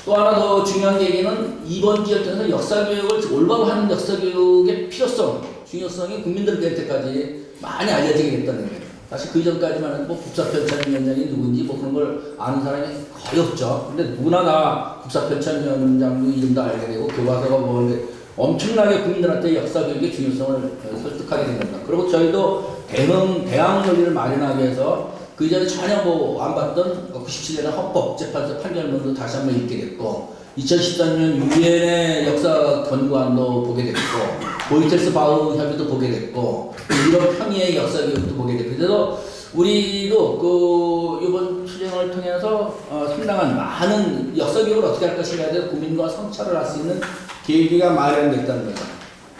또 하나 더 중요한 얘기는 이번 기획전에서 역사교육을 올바로 하는 역사교육의 필요성, 중요성이 국민들한테까지 많이 알려지게 됐다는 거예요. 사실 그 이전까지만 뭐 국사편찬위원장이 누군지 뭐 그런 걸 아는 사람이 거의 없죠. 근데 누구나 다 국사편찬위원장도 이름도 알게 되고 교과서가 뭐 엄청나게 국민들한테 역사교육의 중요성을 설득하게 된 겁니다. 그리고 저희도 대항 논리를 마련하기 위해서 그 이전에 전혀 뭐 안 봤던 97년의 헌법재판소 판결문도 다시 한번 읽게 됐고 2013년 유엔의 역사 권고안도 보게 됐고 보이텔스 바우 협의도 보게 됐고 유럽 평의의 역사 교육도 보게 됐고 그래서 우리도 그 이번 투쟁을 통해서 상당한 많은 역사 교육을 어떻게 할 것인가에 대해서 고민과 성찰을 할 수 있는 계기가 마련됐다는 거예요.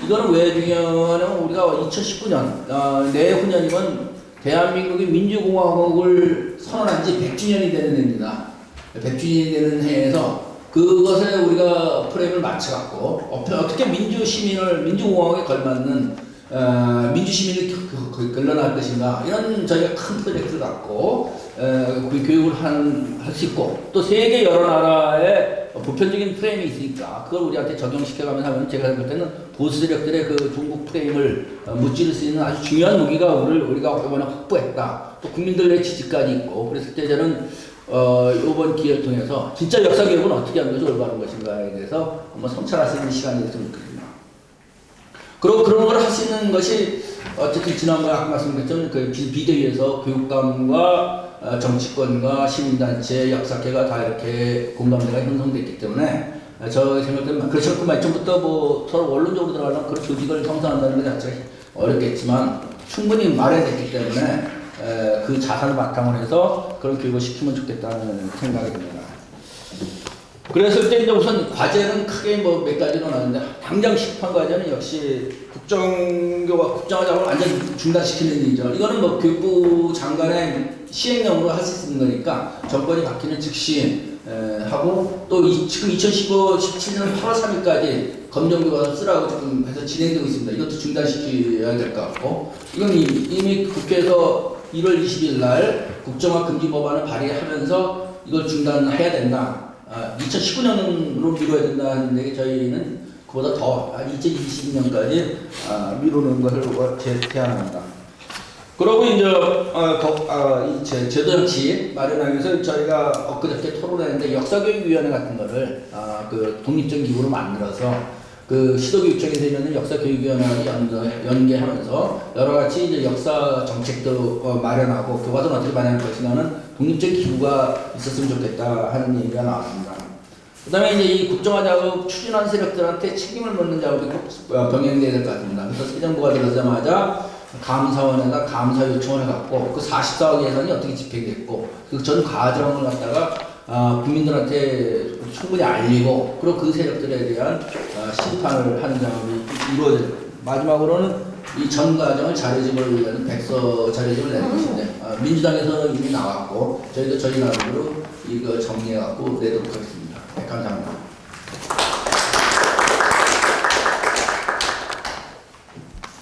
이거는 왜 중요하냐면 우리가 2019년 내후년이면 대한민국이 민주공화국을 선언한 지 100주년이 되는 해입니다. 100주년이 되는 해에서 그것에 우리가 프레임을 맞춰갖고 어떻게 민주공화국에 걸맞는 민주시민을 걸러날 것인가 이런 저희가 큰 프로젝트를 갖고 그 교육을 할 수 있고 또 세계 여러 나라의 보편적인 프레임이 있으니까 그걸 우리한테 적용시켜가면서 하면 제가 볼 때는 보수 세력들의 그 중국 프레임을 무찌를 수 있는 아주 중요한 무기가 우리가 이번에 확보했다. 또 국민들의 지지까지 있고 그랬을 때 저는 이번 기회를 통해서 진짜 역사 교육은 어떻게 하는 것이 올바른 것인가에 대해서 한번 성찰할 수 있는 시간이 됐으면 좋겠습니다. 그리고 그런 걸 할 수 있는 것이 어쨌든 지난번에 아까 말씀드렸던 그 비대위에서 교육감과 정치권과 시민단체, 역사계가 다 이렇게 공감대가 형성됐기 때문에 저 생각에는 그렇지 않고 처음부터 뭐 서로 원론적으로 들어가려면 그런 조직을 형성한다는 것 자체가 어렵겠지만 충분히 마련됐기 때문에 그 자산을 바탕으로 해서 그런 교육을 시키면 좋겠다는 생각이 듭니다. 그랬을 때 이제 우선 과제는 크게 뭐 몇 가지로 나는데 당장 시급한 과제는 역시 국정화작업을 완전 중단시키는 일이죠. 이거는 뭐 교육부 장관의 시행령으로 할 수 있는 거니까 정권이 바뀌는 즉시 하고 또 지금 2017년 8월 3일까지 검정교과서 쓰라고 지금 해서 진행되고 있습니다. 이것도 중단시켜야 될 것 같고 이건 이미 국회에서 1월 20일 날 국정화 금지 법안을 발의하면서 이걸 중단해야 된다. 2019년으로 미뤄야 된다는 게 저희는 그보다 더 2020년까지 미루는 것을 제안합니다. 그리고 이제 제도정치 마련하기 위해서 저희가 엊그저께 토론했는데 역사교육위원회 같은 거를 그 독립적인 기구로 만들어서 그 시도교육청에서 있는 역사교육위원회를 연계하면서 여러 가지 이제 역사 정책도 마련하고 교과서는 어떻게 마련할 것인가는 독립적인 기구가 있었으면 좋겠다 하는 얘기가 나왔습니다. 그다음에 이제 이 국정화 작업 추진한 세력들한테 책임을 묻는 작업이 꼭 병행돼야 될 것 같습니다. 그래서 새 정부가 들어서자마자 감사원에다 감사 요청을 해갖고 그 44억 예산이 어떻게 집행됐고 그 전 과정을 갖다가 국민들한테 충분히 알리고 그리고 그 세력들에 대한 심판을 하는 작업이 이루어져야 됩니다. 마지막으로는 이 전 과정을 자료집을 내는 백서 자료집을 내는 것인데 민주당에서는 이미 나왔고 저희도 저희 나름대로 이거 정리해갖고 내도록 하겠습니다. 네, 감사합니다.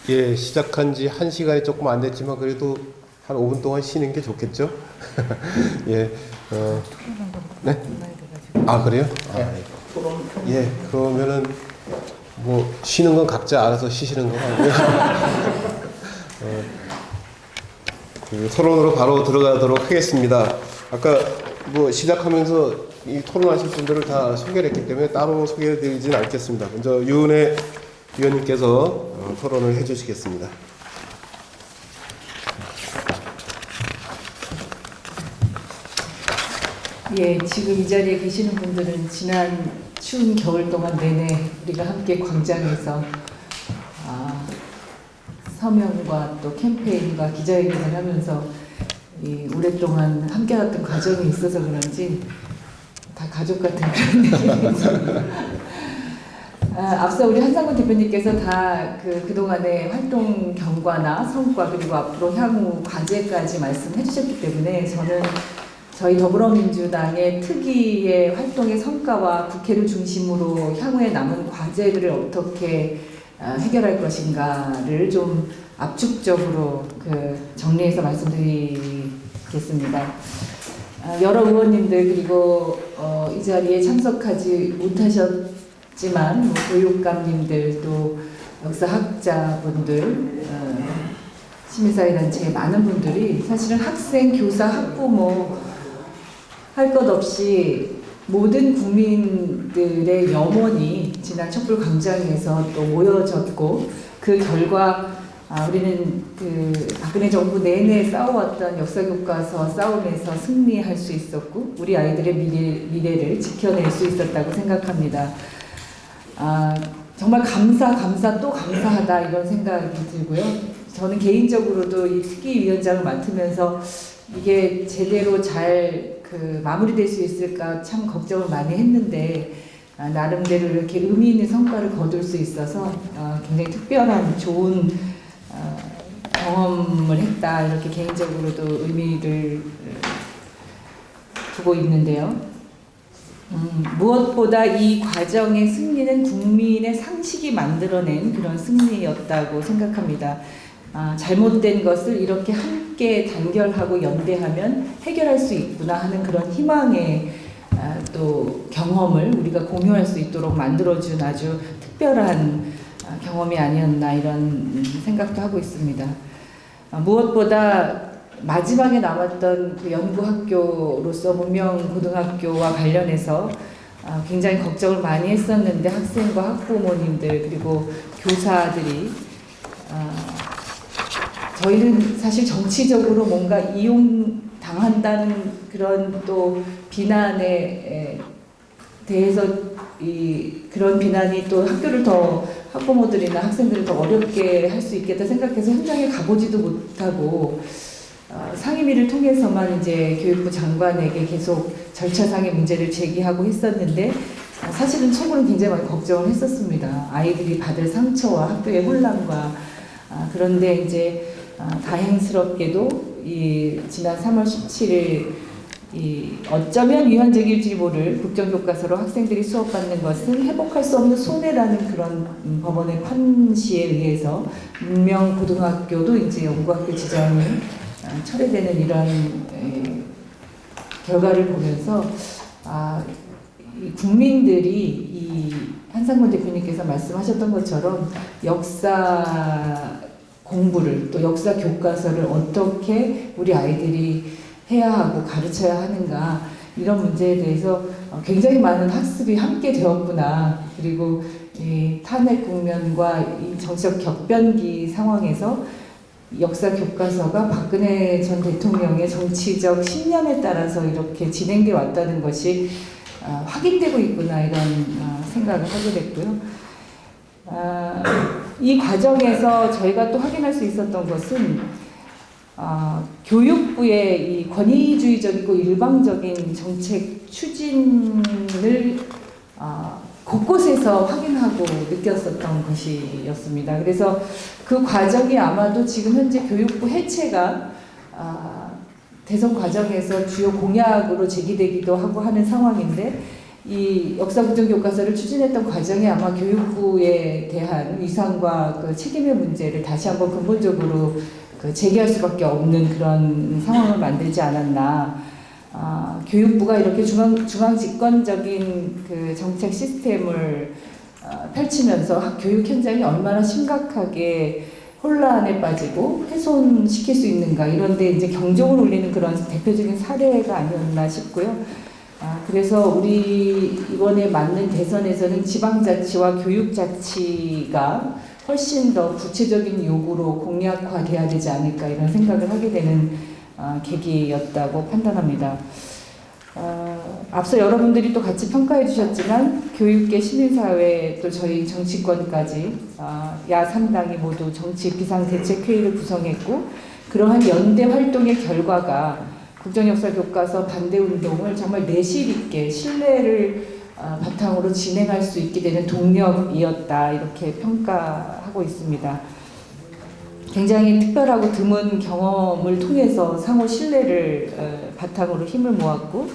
예, 시작한 지 1시간이 조금 안 됐지만 그래도 한 5분 동안 쉬는 게 좋겠죠? 예, 네? 아, 그래요? 예, 그러면은 뭐 쉬는 건 각자 알아서 쉬시는 거 같고요. 그 토론으로 바로 들어가도록 하겠습니다. 아까 뭐 시작하면서 이 토론하실 분들을 다 소개를 했기 때문에 따로 소개해드리지는 않겠습니다. 먼저 유은혜 위원님께서 토론을 해주시겠습니다.
예, 지금 이 자리에 계시는 분들은 지난 추운 겨울 동안 내내 우리가 함께 광장에서 서명과 또 캠페인과 기자회견을 하면서 오랫동안 함께했던 과정이 있어서 그런지 다 가족 같은 그런 느낌이 있습니다. 앞서 우리 한상권 대표님께서 다 그동안의 활동 경과나 성과 그리고 앞으로 향후 과제까지 말씀해 주셨기 때문에 저는 저희 더불어민주당의 특위의 활동의 성과와 국회를 중심으로 향후에 남은 과제들을 어떻게 해결할 것인가를 좀 압축적으로 정리해서 말씀드리겠습니다. 여러 의원님들 그리고 이 자리에 참석하지 못하셨지만 교육감님들 또 역사학자분들 시민사회단체의 많은 분들이 사실은 학생, 교사, 학부모 할 것 없이 모든 국민들의 염원이 지난 촛불광장에서 또 모여졌고 그 결과 우리는 박근혜 정부 내내 싸워왔던 역사교과서 싸움에서 승리할 수 있었고 우리 아이들의 미래를 지켜낼 수 있었다고 생각합니다. 정말 감사 또 감사하다 이런 생각이 들고요. 저는 개인적으로도 이 특위위원장을 맡으면서 이게 제대로 잘 마무리될 수 있을까 참 걱정을 많이 했는데 나름대로 이렇게 의미 있는 성과를 거둘 수 있어서 굉장히 특별한 좋은 경험을 했다 이렇게 개인적으로도 의미를 두고 있는데요. 무엇보다 이 과정의 승리는 국민의 상식이 만들어낸 그런 승리였다고 생각합니다. 잘못된 것을 이렇게 함께 단결하고 연대하면 해결할 수 있구나 하는 그런 희망의 또 경험을 우리가 공유할 수 있도록 만들어준 아주 특별한 경험이 아니었나 이런 생각도 하고 있습니다. 무엇보다 마지막에 남았던 그 연구학교로서 문명고등학교와 관련해서 굉장히 걱정을 많이 했었는데 학생과 학부모님들 그리고 교사들이 저희는 사실 정치적으로 뭔가 이용당한다는 그런 또 비난에 대해서 그런 비난이 또 학교를 더 학부모들이나 학생들을 더 어렵게 할 수 있겠다 생각해서 현장에 가보지도 못하고 상임위를 통해서만 이제 교육부 장관에게 계속 절차상의 문제를 제기하고 했었는데 사실은 처음으로는 굉장히 많이 걱정을 했었습니다. 아이들이 받을 상처와 학교의 혼란과 그런데 이제 다행스럽게도 지난 3월 17일 어쩌면 위헌적일지 모를 국정교과서로 학생들이 수업받는 것은 회복할 수 없는 손해라는 그런 법원의 판시에 의해서 문명고등학교도 이제 연구학교 지정이 철회되는 이런 결과를 보면서 국민들이 한상권 대표님께서 말씀하셨던 것처럼 역사 공부를 또 역사 교과서를 어떻게 우리 아이들이 해야 하고 가르쳐야 하는가 이런 문제에 대해서 굉장히 많은 학습이 함께 되었구나. 그리고 이 탄핵 국면과 이 정치적 격변기 상황에서 역사 교과서가 박근혜 전 대통령의 정치적 신념에 따라서 이렇게 진행되어 왔다는 것이 확인되고 있구나 이런 생각을 하게 됐고요. 이 과정에서 저희가 또 확인할 수 있었던 것은 교육부의 이 권위주의적이고 일방적인 정책 추진을 곳곳에서 확인하고 느꼈었던 것이었습니다. 그래서 그 과정이 아마도 지금 현재 교육부 해체가 대선 과정에서 주요 공약으로 제기되기도 하고 하는 상황인데 이 역사국정교과서를 추진했던 과정에 아마 교육부에 대한 위상과 그 책임의 문제를 다시 한번 근본적으로 제기할 수밖에 없는 그런 상황을 만들지 않았나. 교육부가 이렇게 중앙 집권적인 그 정책 시스템을 펼치면서 교육 현장이 얼마나 심각하게 혼란에 빠지고 훼손시킬 수 있는가 이런데 이제 경종을 울리는 그런 대표적인 사례가 아니었나 싶고요. 그래서 우리 이번에 맞는 대선에서는 지방자치와 교육자치가 훨씬 더 구체적인 요구로 공약화돼야 되지 않을까 이런 생각을 하게 되는 계기였다고 판단합니다. 앞서 여러분들이 또 같이 평가해 주셨지만 교육계 시민사회 또 저희 정치권까지 야3당이 모두 정치 비상대책회의를 구성했고 그러한 연대 활동의 결과가 국정역사 교과서 반대 운동을 정말 내실 있게 신뢰를 바탕으로 진행할 수 있게 되는 동력이었다 이렇게 평가하고 있습니다. 굉장히 특별하고 드문 경험을 통해서 상호 신뢰를 바탕으로 힘을 모았고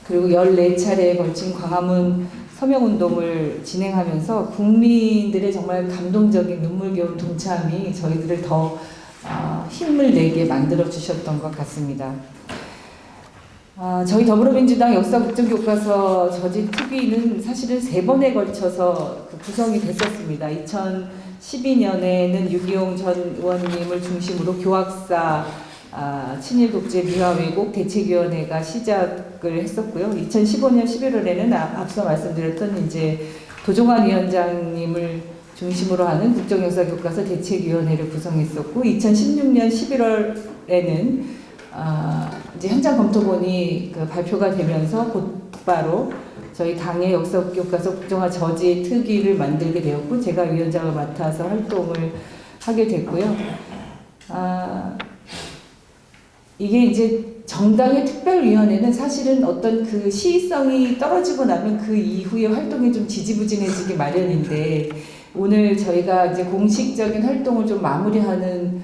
그리고 14차례에 걸친 광화문 서명운동을 진행하면서 국민들의 정말 감동적인 눈물겨운 동참이 저희들을 더 힘을 내게 만들어 주셨던 것 같습니다. 저희 더불어민주당 역사국정교과서 저지 특위는 사실은 3번에 걸쳐서 구성이 됐었습니다. 2012년에는 유기용 전 의원님을 중심으로 교학사 친일독재미화왜곡 대책위원회가 시작을 했었고요. 2015년 11월에는 앞서 말씀드렸던 이제 도종환 위원장님을 중심으로 하는 국정역사교과서 대책위원회를 구성했었고 2016년 11월에는 이제 현장 검토본이 발표가 되면서 곧바로 저희 당의 역사교과서 국정화 저지 특위를 만들게 되었고 제가 위원장을 맡아서 활동을 하게 됐고요. 이게 이제 정당의 특별위원회는 사실은 어떤 그 시의성이 떨어지고 나면 그 이후에 활동이 좀 지지부진해지기 마련인데 오늘 저희가 이제 공식적인 활동을 좀 마무리하는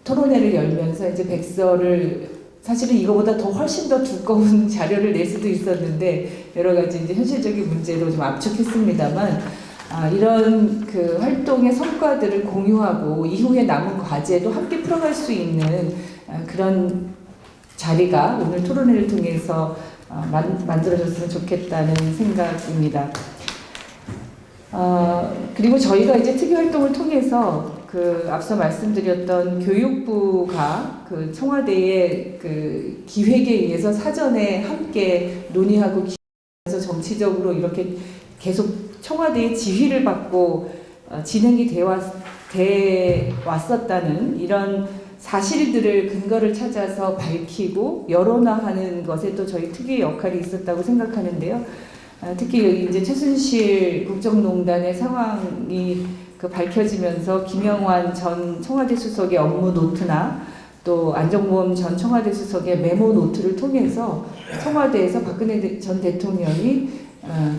토론회를 열면서 이제 백서를 사실은 이거보다 더 훨씬 더 두꺼운 자료를 낼 수도 있었는데 여러 가지 이제 현실적인 문제로 좀 압축했습니다만 이런 그 활동의 성과들을 공유하고 이후에 남은 과제도 함께 풀어갈 수 있는 그런 자리가 오늘 토론회를 통해서 만들어졌으면 좋겠다는 생각입니다. 그리고 저희가 이제 특위 활동을 통해서 그 앞서 말씀드렸던 교육부가 그 청와대의 그 기획에 의해서 사전에 함께 논의하고 기획해서 정치적으로 이렇게 계속 청와대의 지휘를 받고 진행이 돼 왔었다는 이런 사실들을 근거를 찾아서 밝히고 여론화하는 것에 또 저희 특유의 역할이 있었다고 생각하는데요. 특히 이제 최순실 국정농단의 상황이 밝혀지면서 김영환 전 청와대 수석의 업무 노트나 또 안정범 전 청와대 수석의 메모 노트를 통해서 청와대에서 박근혜 전 대통령이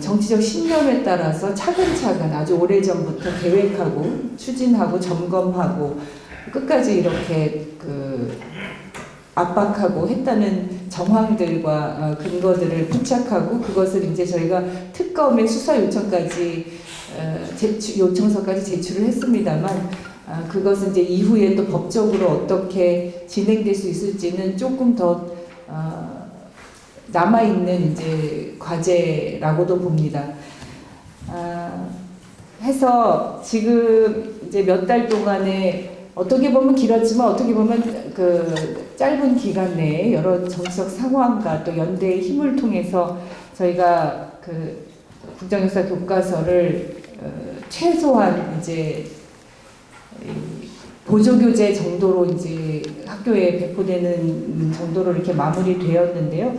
정치적 신념에 따라서 차근차근 아주 오래전부터 계획하고 추진하고 점검하고 끝까지 이렇게 압박하고 했다는 정황들과 근거들을 포착하고 그것을 이제 저희가 특검의 수사 요청까지 요청서까지 제출을 했습니다만 그것은 이제 이후에 또 법적으로 어떻게 진행될 수 있을지는 조금 더 남아 있는 이제 과제라고도 봅니다. 해서 지금 이제 몇 달 동안에 어떻게 보면 길었지만 어떻게 보면 그 짧은 기간 내에 여러 정치적 상황과 또 연대의 힘을 통해서 저희가 그 국정역사 교과서를 최소한 이제 보조교재 정도로 이제 학교에 배포되는 정도로 이렇게 마무리되었는데요.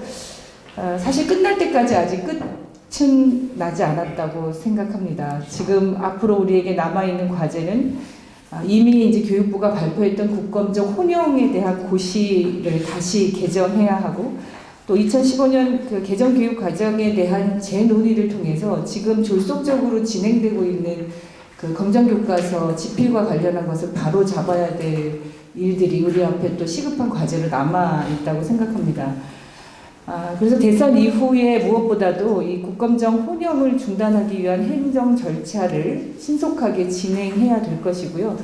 사실 끝날 때까지 아직 끝은 나지 않았다고 생각합니다. 지금 앞으로 우리에게 남아있는 과제는 이미 이제 교육부가 발표했던 국검적 혼용에 대한 고시를 다시 개정해야 하고 또 2015년 그 개정 교육 과정에 대한 재논의를 통해서 지금 졸속적으로 진행되고 있는 그 검정교과서 집필과 관련한 것을 바로 잡아야 될 일들이 우리 앞에 또 시급한 과제로 남아 있다고 생각합니다. 그래서 대선 이후에 무엇보다도 이 국검정 혼용을 중단하기 위한 행정 절차를 신속하게 진행해야 될 것이고요.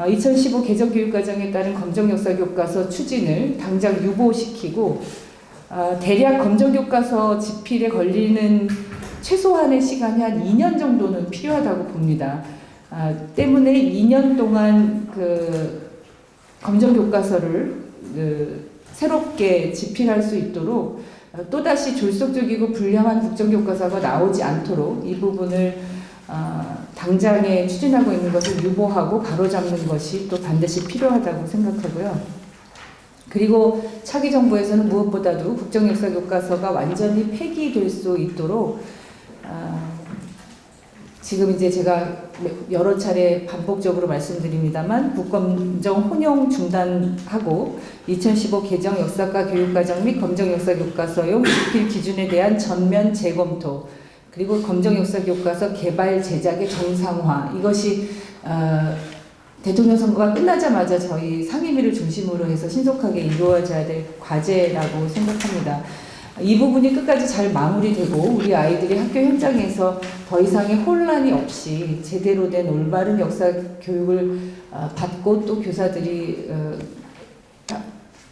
2015 개정 교육과정에 따른 검정역사교과서 추진을 당장 유보시키고 대략 검정교과서 집필에 걸리는 최소한의 시간이 한 2년 정도는 필요하다고 봅니다. 때문에 2년 동안 그 검정교과서를 새롭게 집필할 수 있도록 또다시 졸속적이고 불량한 국정교과서가 나오지 않도록 이 부분을 당장에 추진하고 있는 것을 유보하고 바로잡는 것이 또 반드시 필요하다고 생각하고요. 그리고 차기 정부에서는 무엇보다도 국정역사교과서가 완전히 폐기될 수 있도록 지금 이제 제가 여러 차례 반복적으로 말씀드립니다만 북검정 혼용 중단하고 2015 개정 역사과 교육과정 및 검정 역사 교과서용 집필 기준에 대한 전면 재검토, 그리고 검정 역사 교과서 개발 제작의 정상화, 이것이 대통령 선거가 끝나자마자 저희 상임위를 중심으로 해서 신속하게 이루어져야 될 과제라고 생각합니다. 이 부분이 끝까지 잘 마무리되고 우리 아이들이 학교 현장에서 더 이상의 혼란이 없이 제대로 된 올바른 역사 교육을 받고 또 교사들이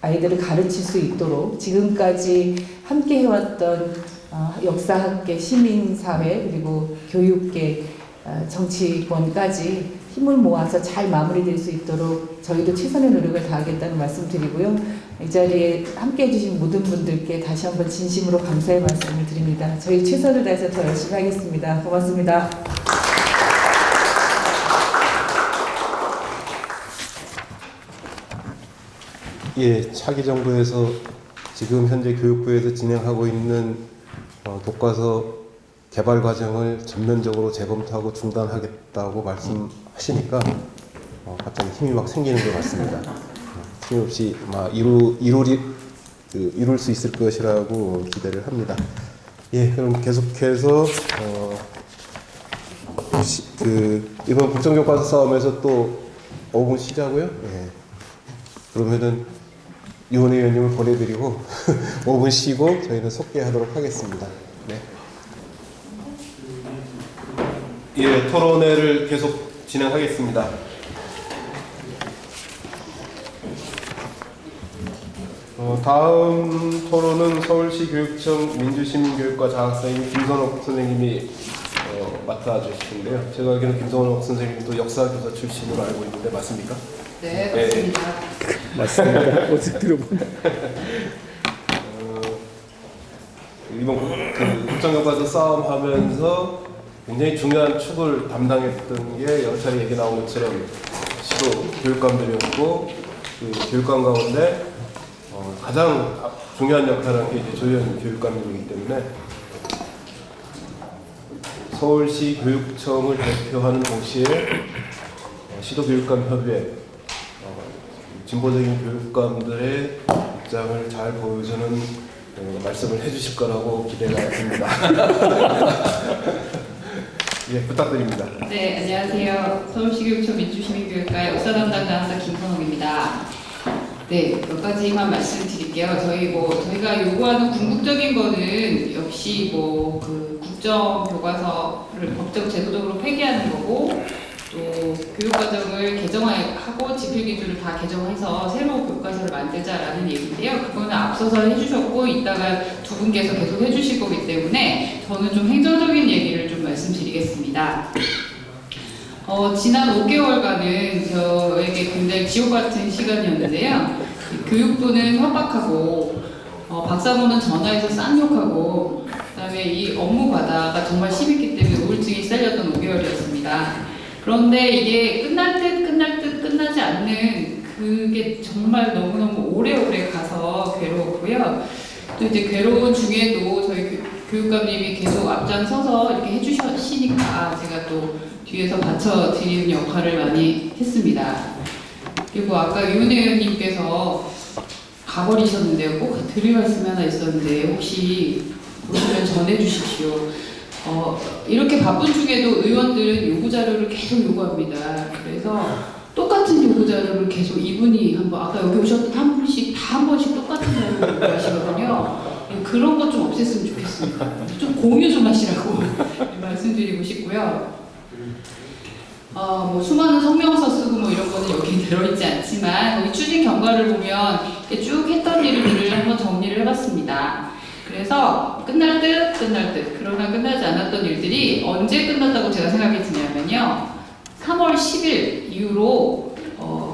아이들을 가르칠 수 있도록 지금까지 함께 해왔던 역사학계, 시민사회, 그리고 교육계, 정치권까지 힘을 모아서 잘 마무리될 수 있도록 저희도 최선의 노력을 다하겠다는 말씀 드리고요. 이 자리에 함께 해주신 모든 분들께 다시 한번 진심으로 감사의 말씀을 드립니다. 저희 최선을 다해서 더 열심히 하겠습니다. 고맙습니다.
예, 차기 정부에서 지금 현재 교육부에서 진행하고 있는 교과서 개발 과정을 전면적으로 재검토하고 중단하겠다고 말씀하시니까 갑자기 힘이 막 생기는 것 같습니다. 틀림없이 이룰 수 있을 것이라고 기대를 합니다. 예, 그럼 계속해서 이번 국정교과서 싸움에서 또 5분 쉬자고요. 예. 그러면은 유원 의원님을 보내드리고 5분 쉬고 저희는 속개하도록 하겠습니다. 네. 예, 토론회를 계속 진행하겠습니다. 다음 토론은 서울시 교육청 민주시민교육과 장학사인 김선옥 선생님이 맡아주시는데요. 제가 알기로는 김선옥 선생님도 역사교사 출신으로 알고 있는데 맞습니까?
네, 맞습니다.
맞습니다. 어떻게 들어보면 이번 국정교과서 싸움하면서 굉장히 중요한 축을 담당했던 게 여러 차례 얘기 나온 것처럼 시도 교육감들이었고 그 교육감 가운데 가장 중요한 역할을 한 게 이제 조현 교육감님이기 때문에 서울시 교육청을 대표하는 동시에 시도교육감협의회 진보적인 교육감들의 입장을 잘 보여주는 말씀을 해주실 거라고 기대가 됩니다. 예, 부탁드립니다.
네, 안녕하세요. 서울시교육청 민주시민교육과 역사 담당 장학사 김선옥입니다. 네, 몇 가지만 말씀드릴게요. 저희가 요구하는 궁극적인 거는 역시 그 국정 교과서를 법적 제도적으로 폐기하는 거고, 또 교육과정을 개정하고 집필 기준을 다 개정해서 새로운 교과서를 만들자라는 얘기인데요. 그거는 앞서서 해주셨고 이따가 두 분께서 계속 해주실 거기 때문에 저는 좀 행정적인 얘기를 좀 말씀드리겠습니다. 지난 5개월간은 저에게 굉장히 지옥 같은 시간이었는데요. 교육부는 협박하고 박사모는 전화해서 쌍욕하고 그다음에 이 업무 과다가 정말 심했기 때문에 우울증이 쌓였던 5개월이었습니다. 그런데 이게 끝날 듯 끝나지 않는 그게 정말 너무너무 오래오래 가서 괴로웠고요. 또 이제 괴로운 중에도 저희 교육감님이 계속 앞장서서 이렇게 해주시니까 제가 또 뒤에서 받쳐드리는 역할을 많이 했습니다. 그리고 아까 유은 의원님께서 가버리셨는데요. 꼭 드릴 말씀이 하나 있었는데 혹시 보시면 전해주십시오. 이렇게 바쁜 중에도 의원들은 요구자료를 계속 요구합니다. 그래서 똑같은 요구자료를 계속 이분이 아까 여기 오셨던 한 분씩 다 한 번씩 똑같은 자료를 요구하시거든요. 그런 것 좀 없앴으면 좋겠습니다. 좀 공유 좀 하시라고 말씀드리고 싶고요. 수많은 성명서 쓰고 이런 거는 여기 들어있지 않지만 여기 추진 경과를 보면 쭉 했던 일들을 한번 정리를 해봤습니다. 그래서 끝날 듯 그러나 끝나지 않았던 일들이 언제 끝났다고 제가 생각이 드냐면요. 3월 10일 이후로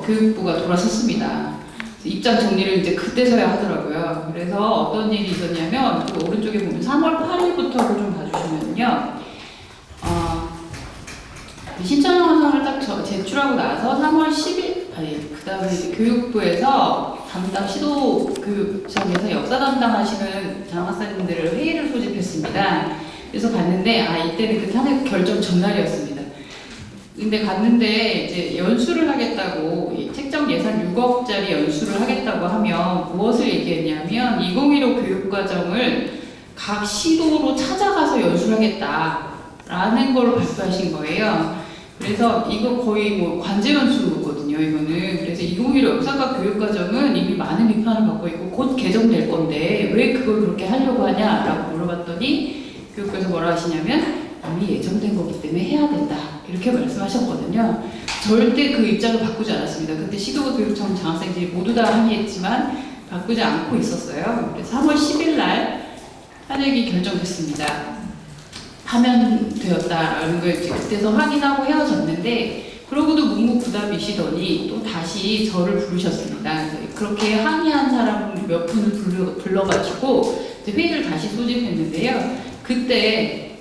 교육부가 돌아섰습니다. 입장 정리를 이제 그때서야 하더라고요. 그래서 어떤 일이 있었냐면 그 오른쪽에 보면 3월 8일부터를 좀 봐주시면요. 신청 영상을 딱 제출하고 나서 3월 10일 그 다음에 교육부에서 담당 시도교육청에서 역사 담당하시는 장학사님들을 회의를 소집했습니다. 그래서 갔는데 이때는 그 탄핵 결정 전날이었습니다. 근데 갔는데 이제 연수를 하겠다고 이 책정 예산 6억짜리 연수를 하겠다고 하면 무엇을 얘기했냐면 2015 교육과정을 각 시도로 찾아가서 연수를 하겠다라는 걸 발표하신 거예요. 그래서 이거 거의 뭐 관제연수거든요, 이거는. 그래서 2015 역사과 교육과정은 이미 많은 비판을 받고 있고 곧 개정될 건데 왜 그걸 그렇게 하려고 하냐라고 물어봤더니 교육부에서 뭐라 하시냐면 이미 예정된 거기 때문에 해야 된다 이렇게 말씀하셨거든요. 절대 그 입장을 바꾸지 않았습니다. 그때 시도교육청 장학생들이 모두 다 항의했지만 바꾸지 않고 있었어요. 그래서 3월 10일 날 탄핵이 결정됐습니다. 하면 되었다라는 걸 이제 그때서 확인하고 헤어졌는데 그러고도 묵묵부답이시더니 또 다시 저를 부르셨습니다. 그렇게 항의한 사람 몇 분을 불러가지고 이제 회의를 다시 소집했는데요. 그때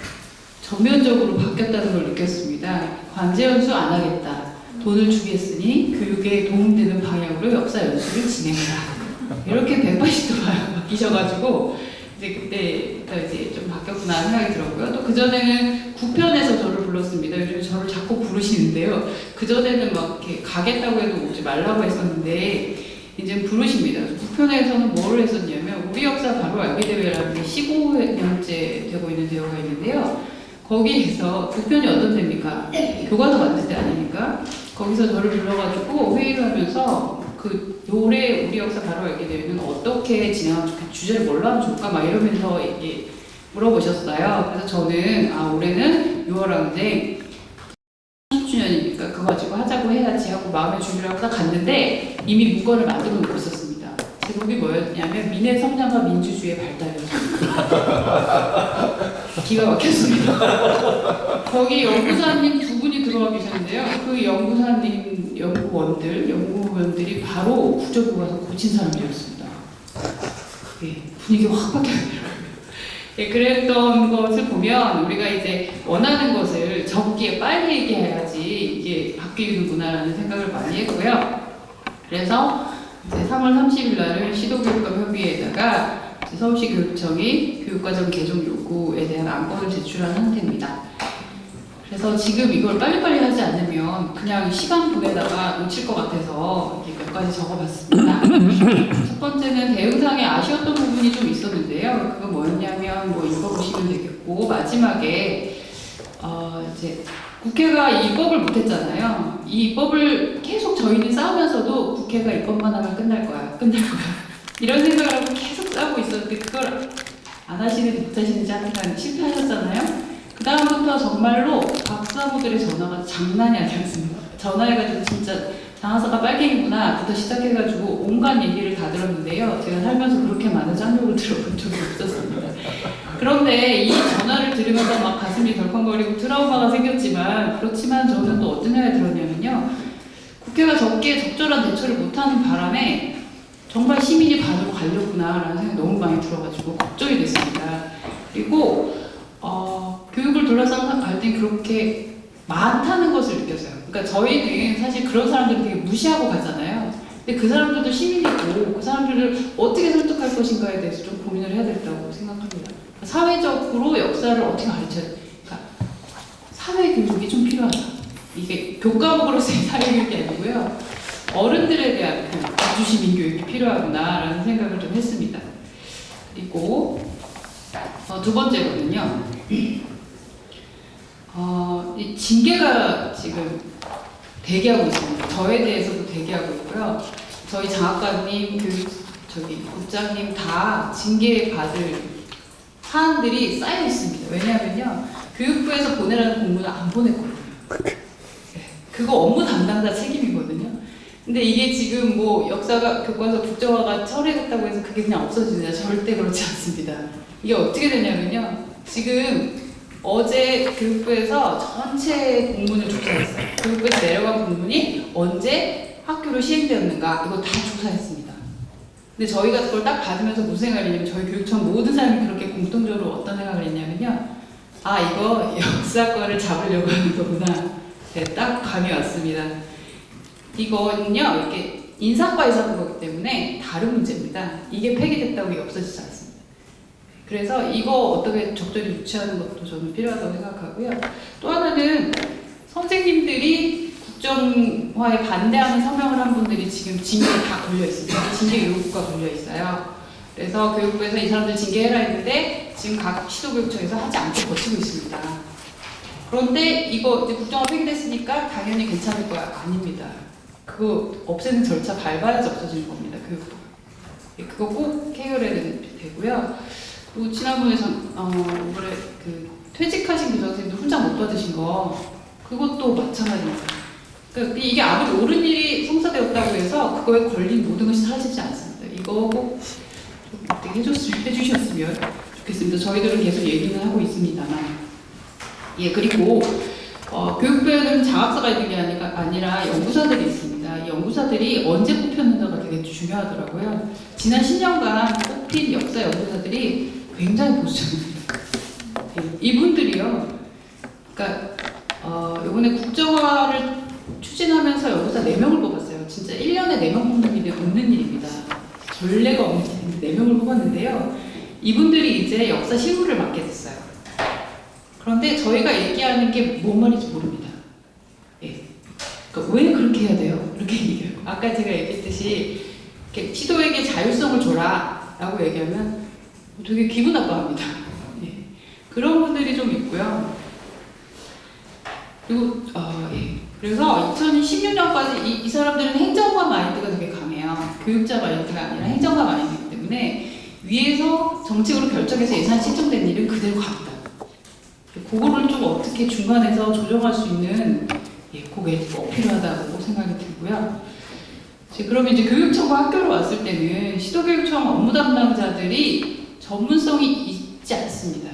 전면적으로 바뀌었다는 걸 느꼈습니다. 관제연수 안 하겠다. 돈을 주겠으니 교육에 도움되는 방향으로 역사 연수를 진행해라. 이렇게 180도 바뀌셔가지고 이제 그때부터 이제 좀 바뀌었구나 하는 생각이 들었고요. 또 그전에는 국편에서 저를 불렀습니다. 요즘 저를 자꾸 부르시는데요. 그전에는 막 이렇게 가겠다고 해도 오지 말라고 했었는데 이제 부르십니다. 국편에서는 뭐를 했었냐면 우리 역사 바로 알기 대회라는 게 15년째 되고 있는 대회가 있는데요. 거기에서 국편이 어떤 데입니까? 교과서 만들 때 아닙니까? 거기서 저를 불러가지고 회의를 하면서 그 올해 우리 역사 바로 알게 되면 어떻게 진행하면 좋겠다, 주제를 뭘로 하면 좋을까 막 이러면서 이게 물어보셨어요. 그래서 저는 올해는 6월항쟁 30주년이니까 그거 가지고 하자고 해야지 하고 마음의 준비를 하고 딱 갔는데 이미 문건을 만들어 놓고 있었습니다. 제목이 뭐였냐면 민의 성장과 민주주의의 발달이었습니다. 기가 막혔습니다. 거기 연구사님 두 분이 들어와 계셨는데요. 그 연구사님, 연구원들이 바로 국정교과서 고친 사람들이었습니다. 예, 분위기가 확 바뀌었더라고요. 예, 그랬던 것을 보면 우리가 이제 원하는 것을 적기에 빨리 얘기해야지 이게 바뀌는구나라는 생각을 많이 했고요. 그래서 이제 3월 30일 날을 시도교육감협의회에다가 서울시 교육청이 교육과정 개정 요구에 대한 안건을 제출한 상태입니다. 그래서 지금 이걸 빨리빨리 하지 않으면 그냥 시간 보내다가 놓칠 것 같아서 이렇게 몇 가지 적어봤습니다. 첫 번째는 대응상에 아쉬웠던 부분이 좀 있었는데요. 그거 뭐였냐면 뭐 읽어보시면 되겠고 마지막에 이제 국회가 이 입법을 못했잖아요. 이 입법을 계속 저희는 싸우면서도 국회가 입법만 하면 끝날 거야. 이런 생각을 하고 계속 싸우고 있었는데 그걸 안 하시는지 못 하시는지 하여간 실패하셨잖아요. 그 다음부터 정말로 박사모들의 전화가 장난이 아니었습니다. 전화해가지고 진짜 장하사가 빨갱이구나부터 시작해가지고 온갖 얘기를 다 들었는데요. 제가 살면서 그렇게 많은 쌍욕을 들어본 적이 없었습니다. 그런데 이 전화를 들으면서 막 가슴이 덜컹거리고 트라우마가 생겼지만 그렇지만 저는 또 어떤 생각이 들었냐면요. 국회가 적기에 적절한 대처를 못하는 바람에 정말 시민이 반으로 갈렸구나라는 생각이 너무 많이 들어가지고 걱정이 됐습니다. 그리고 교육을 둘러싼 갈등이 그렇게 많다는 것을 느꼈어요. 그러니까 저희는 사실 그런 사람들을 되게 무시하고 가잖아요. 근데 그 사람들도 시민이고 그 사람들을 어떻게 설득할 것인가에 대해서 좀 고민을 해야 된다고 생각합니다. 사회적으로 역사를 어떻게 가르쳐야 돼? 그러니까 사회교육이 좀 필요하다. 이게 교과목으로서의 사회교육이 아니고요. 어른들에 대한 민주시민 교육이 필요하구나라는 생각을 좀 했습니다. 그리고 두 번째로는요. 이 징계가 지금 대기하고 있습니다. 저에 대해서도 대기하고 있고요. 저희 장학관님, 국장님 다 징계 받을 사안들이 쌓여 있습니다. 왜냐하면요. 교육부에서 보내라는 공문을 안 보냈거든요. 그거 업무 담당자 책임이거든요. 근데 이게 지금 뭐 역사가 교과서 국정화가 철회됐다고 해서 그게 그냥 없어지느냐 절대 그렇지 않습니다. 이게 어떻게 되냐면요. 지금 어제 교육부에서 전체 공문을 조사했어요. 교육부에서 내려간 공문이 언제 학교로 시행되었는가 이거 다 조사했습니다. 근데 저희가 그걸 딱 받으면서 무슨 생각을 했냐면 저희 교육청 모든 사람이 그렇게 공통적으로 어떤 생각을 했냐면요. 이거 역사과를 잡으려고 하는 거구나. 네, 딱 감이 왔습니다. 이거는요, 이렇게 인사과에서 하는 거기 때문에 다른 문제입니다. 이게 폐기됐다고 이게 없어지지 않습니다. 그래서 이거 어떻게 적절히 유치하는 것도 저는 필요하다고 생각하고요. 또 하나는 선생님들이 국정화에 반대하는 서명을 한 분들이 지금 징계에 다 걸려 있습니다. 징계 요구가 걸려 있어요. 그래서 교육부에서 이 사람들 징계해라 했는데 지금 각 시도교육청에서 하지 않고 버티고 있습니다. 그런데 이거 이제 국정화 폐기됐으니까 당연히 괜찮을 거야. 아닙니다. 그거 없애는 절차 밟아야지 없어지는 겁니다. 교육부가. 그거 꼭 해결해야 되고요. 그리고 지난번에 올해 그 퇴직하신 교장선생님들 훈장 못 받으신 거 그것도 마찬가지입니다. 그러니까 이게 아무리 옳은 일이 성사되었다고 해서 그거에 걸린 모든 것이 사라지지 않습니다. 이거 꼭 어떻게 해주셨으면 좋겠습니다. 저희들은 계속 얘기는 하고 있습니다만. 예, 그리고 교육부에는 장학사가 있는 게 아니라 연구사들이 있습니다. 이 연구사들이 언제 뽑혔는가가 되게 중요하더라고요. 지난 10년간 뽑힌 역사 연구사들이 굉장히 보수적입니다. 예, 이분들이요. 그러니까 이번에 국정화를 추진하면서 연구사 4명을 뽑았어요. 진짜 1년에 4명 뽑는 일이 없는 일입니다. 전례가 없는 일인데 4명을 뽑았는데요. 이분들이 이제 역사 실무를 맡게 됐어요. 그런데 저희가 얘기하는 게 뭔 말인지 모릅니다. 예. 그러니까 왜 그렇게 해야 돼요? 이렇게 얘기해요. 아까 제가 얘기했듯이 이렇게 시도에게 자율성을 줘라 라고 얘기하면 되게 기분 나빠합니다. 예. 그런 분들이 좀 있고요. 그리고 예. 그래서 2016년까지 이 사람들은 행정가 마인드가 되게 강해요. 교육자 마인드가 아니라 행정가 마인드이기 때문에 위에서 정책으로 결정해서 예산이 책정된 일은 그대로 갑니다. 그거를 좀 어떻게 중간에서 조정할 수 있는 그게 꼭 필요하다고 생각이 들고요. 그러면 이제 교육청과 학교로 왔을 때는 시도교육청 업무 담당자들이 전문성이 있지 않습니다.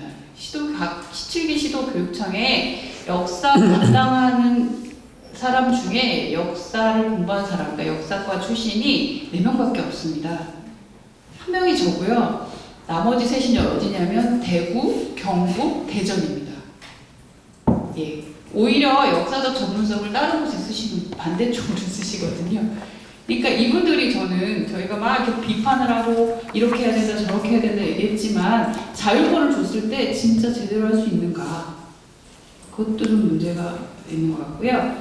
각 17개 시도교육청에 역사 담당하는 사람 중에 역사를 공부한 사람, 그러니까 역사과 출신이 4명밖에 없습니다. 1명이 저고요. 나머지 셋이 어디냐면 대구, 경북, 대전입니다. 예. 오히려 역사적 전문성을 다른 곳에 쓰시는 반대쪽으로 쓰시거든요. 그러니까 이분들이 저희가 막 이렇게 비판을 하고 이렇게 해야 된다 저렇게 해야 된다 얘기했지만 자율권을 줬을 때 진짜 제대로 할 수 있는가 그것도 좀 문제가 있는 것 같고요.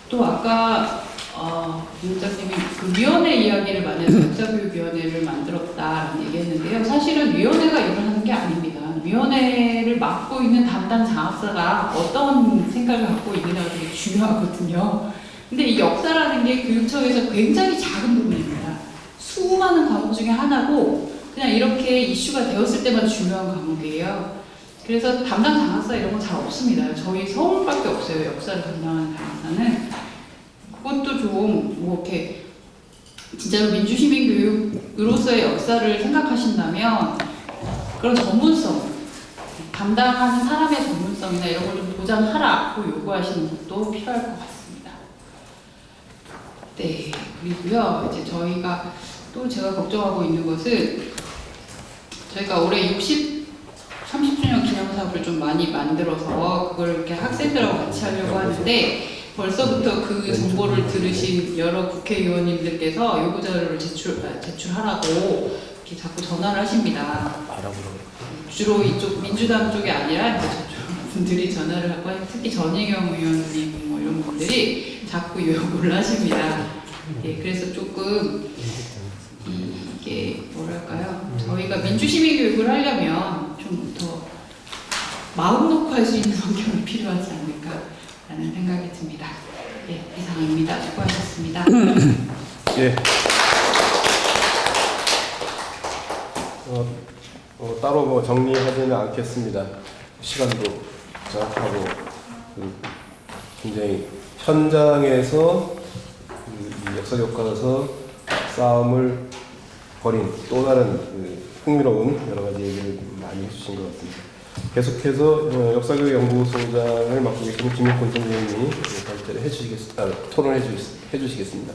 또 아까 위원장님이 그 위원회 이야기를 많이 해서 역사교육위원회를 만들었다라는 얘기했는데요. 사실은 위원회가 일을 하는 게 아닙니다. 위원회를 맡고 있는 담당 장학사가 어떤 생각을 갖고 있느냐가 되게 중요하거든요. 근데 이 역사라는 게 교육청에서 굉장히 작은 부분입니다. 수많은 과목 중에 하나고 그냥 이렇게 이슈가 되었을 때만 중요한 과목이에요. 그래서 담당 장학사 이런 건 잘 없습니다. 저희 서울밖에 없어요. 역사를 담당하는 장학사는. 그것도 좀 이렇게 진짜로 민주시민 교육으로서의 역사를 생각하신다면 그런 전문성, 담당하는 사람의 전문성이나 이런 걸 좀 보장하라고 요구하시는 것도 필요할 것 같습니다. 네, 그리고요. 이제 저희가 또 제가 걱정하고 있는 것은 저희가 올해 30주년 기념사업을 좀 많이 만들어서 그걸 이렇게 학생들하고 같이 하려고 하는데 벌써부터 그 정보를 들으신 여러 국회의원님들께서 요구자료를 제출하라고 이렇게 자꾸 전화를 하십니다. 주로 이쪽 민주당 쪽이 아니라 이제 저쪽 분들이 전화를 하고 특히 전희경 의원님 뭐 이런 분들이 자꾸 요구를 하십니다. 예, 그래서 조금 이게 뭐랄까요? 저희가 민주시민 교육을 하려면 좀 더 마음 놓고 할 수 있는 환경이 필요하지 않을까라는 생각이 듭니다. 예, 이상입니다. 수고하셨습니다.
예. 따로 뭐 정리하지는 않겠습니다. 시간도 정확하고 굉장히 현장에서 이 역사교과서 싸움을 벌인 또 다른 흥미로운 여러 가지 얘기를 많이 해주신 것 같습니다. 계속해서 역사교육 연구소장을 맡고 계시는 김익곤 선생님이 토론을 해주시겠습니다.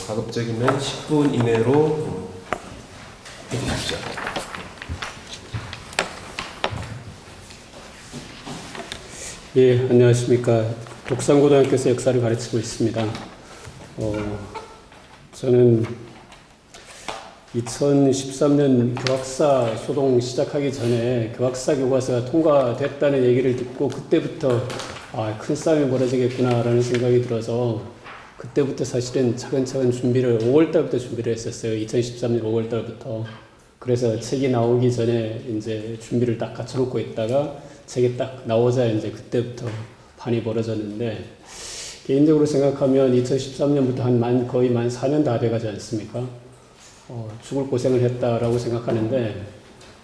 가급적이면 10분 이내로 해주십시오.
예, 안녕하십니까. 독산고등학교에서 역사를 가르치고 있습니다. 저는 2013년 교학사 소동 시작하기 전에 교학사 교과서가 통과됐다는 얘기를 듣고 그때부터 큰 싸움이 벌어지겠구나라는 생각이 들어서 그때부터 사실은 차근차근 5월 달부터 준비를 했었어요. 2013년 5월 달부터. 그래서 책이 나오기 전에 이제 준비를 딱 갖춰놓고 있다가 책이 딱 나오자 이제 그때부터 판이 벌어졌는데, 개인적으로 생각하면 2013년부터 거의 만 4년 다 돼가지 않습니까? 죽을 고생을 했다라고 생각하는데,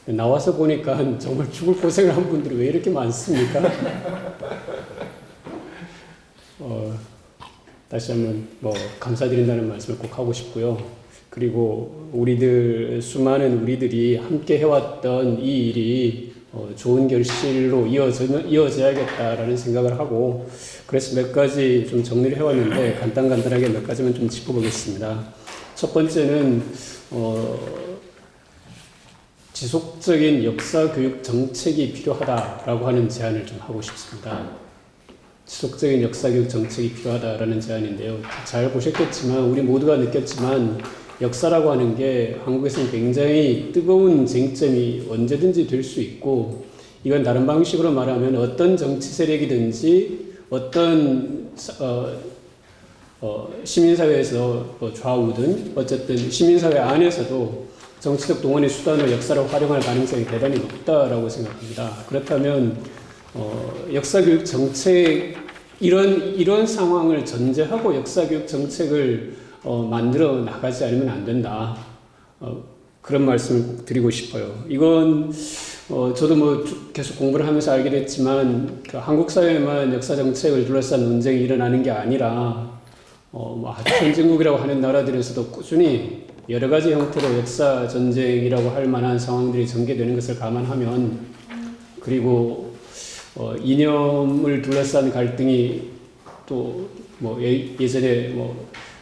나와서 보니까 정말 죽을 고생을 한 분들이 왜 이렇게 많습니까? 다시 한번 감사드린다는 말씀을 꼭 하고 싶고요. 그리고 수많은 우리들이 함께 해왔던 이 일이 좋은 결실로 이어져야겠다라는 생각을 하고, 그래서 몇 가지 좀 정리를 해왔는데 간단하게 몇 가지만 좀 짚어보겠습니다. 첫 번째는 지속적인 역사교육 정책이 필요하다라고 하는 제안을 좀 하고 싶습니다. 지속적인 역사교육 정책이 필요하다라는 제안인데요. 잘 보셨겠지만 우리 모두가 느꼈지만 역사라고 하는 게 한국에서는 굉장히 뜨거운 쟁점이 언제든지 될 수 있고, 이건 다른 방식으로 말하면 어떤 정치 세력이든지 어떤 시민사회에서 좌우든 어쨌든 시민사회 안에서도 정치적 동원의 수단으로 역사를 활용할 가능성이 대단히 높다라고 생각합니다. 그렇다면 역사교육 정책 이런 상황을 전제하고 역사교육 정책을 만들어 나가지 않으면 안 된다. 그런 말씀을 꼭 드리고 싶어요. 이건 저도 계속 공부를 하면서 알게 됐지만 한국 사회에만 역사 정책을 둘러싼 논쟁이 일어나는 게 아니라 선진국이라고 하는 나라들에서도 꾸준히 여러 가지 형태로 역사 전쟁이라고 할 만한 상황들이 전개되는 것을 감안하면, 그리고 이념을 둘러싼 갈등이 또 예전에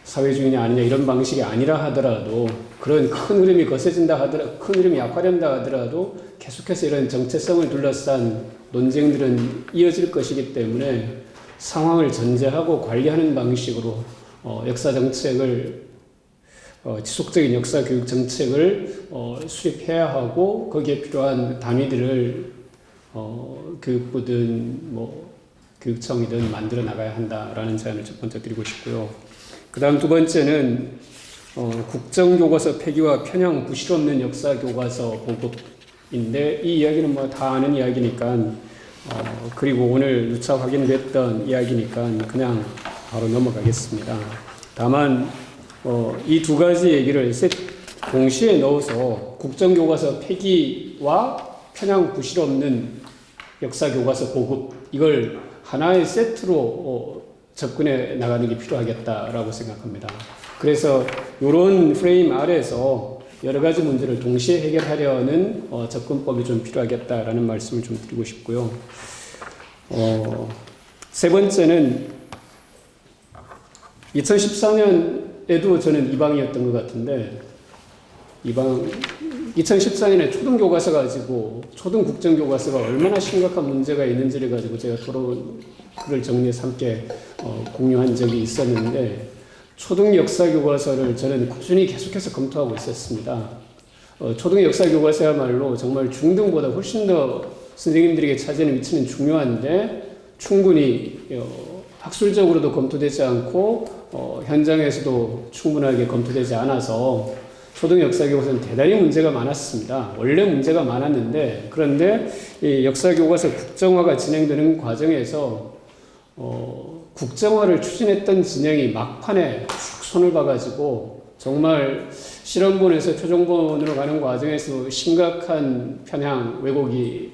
사회주의냐 아니냐 이런 방식이 아니라 하더라도, 그런 큰 흐름이 거세진다 하더라도, 큰 흐름이 약화된다 하더라도 계속해서 이런 정체성을 둘러싼 논쟁들은 이어질 것이기 때문에 상황을 전제하고 관리하는 방식으로 역사 정책을 지속적인 역사 교육 정책을 수립해야 하고, 거기에 필요한 단위들을 교육부든 교육청이든 만들어 나가야 한다라는 제안을 첫 번째 드리고 싶고요. 그 다음 두 번째는 국정교과서 폐기와 편향 부실 없는 역사교과서 보급인데, 이 이야기는 다 아는 이야기니까 그리고 오늘 누차 확인됐던 이야기니까 그냥 바로 넘어가겠습니다. 다만 이 두 가지 얘기를 동시에 넣어서 국정교과서 폐기와 편향 부실 없는 역사교과서 보급, 이걸 하나의 세트로 접근해 나가는 게 필요하겠다라고 생각합니다. 그래서 이런 프레임 아래에서 여러 가지 문제를 동시에 해결하려는 접근법이 좀 필요하겠다라는 말씀을 좀 드리고 싶고요. 세 번째는 2014년에도 저는 이방이었던 것 같은데, 2014년에 초등교과서 가지고 초등 국정교과서가 얼마나 심각한 문제가 있는지를 가지고 제가 토론을 정리해서 함께 공유한 적이 있었는데, 초등 역사교과서를 저는 꾸준히 계속해서 검토하고 있었습니다. 초등 역사교과서야말로 정말 중등보다 훨씬 더 선생님들에게 차지하는 위치는 중요한데 충분히 학술적으로도 검토되지 않고 현장에서도 충분하게 검토되지 않아서 초등 역사교과서는 대단히 문제가 많았습니다. 원래 문제가 많았는데, 그런데 이 역사교과서 국정화가 진행되는 과정에서 국정화를 추진했던 진영이 막판에 쭉 손을 봐가지고 정말 실험본에서 최종본으로 가는 과정에서 심각한 편향 왜곡이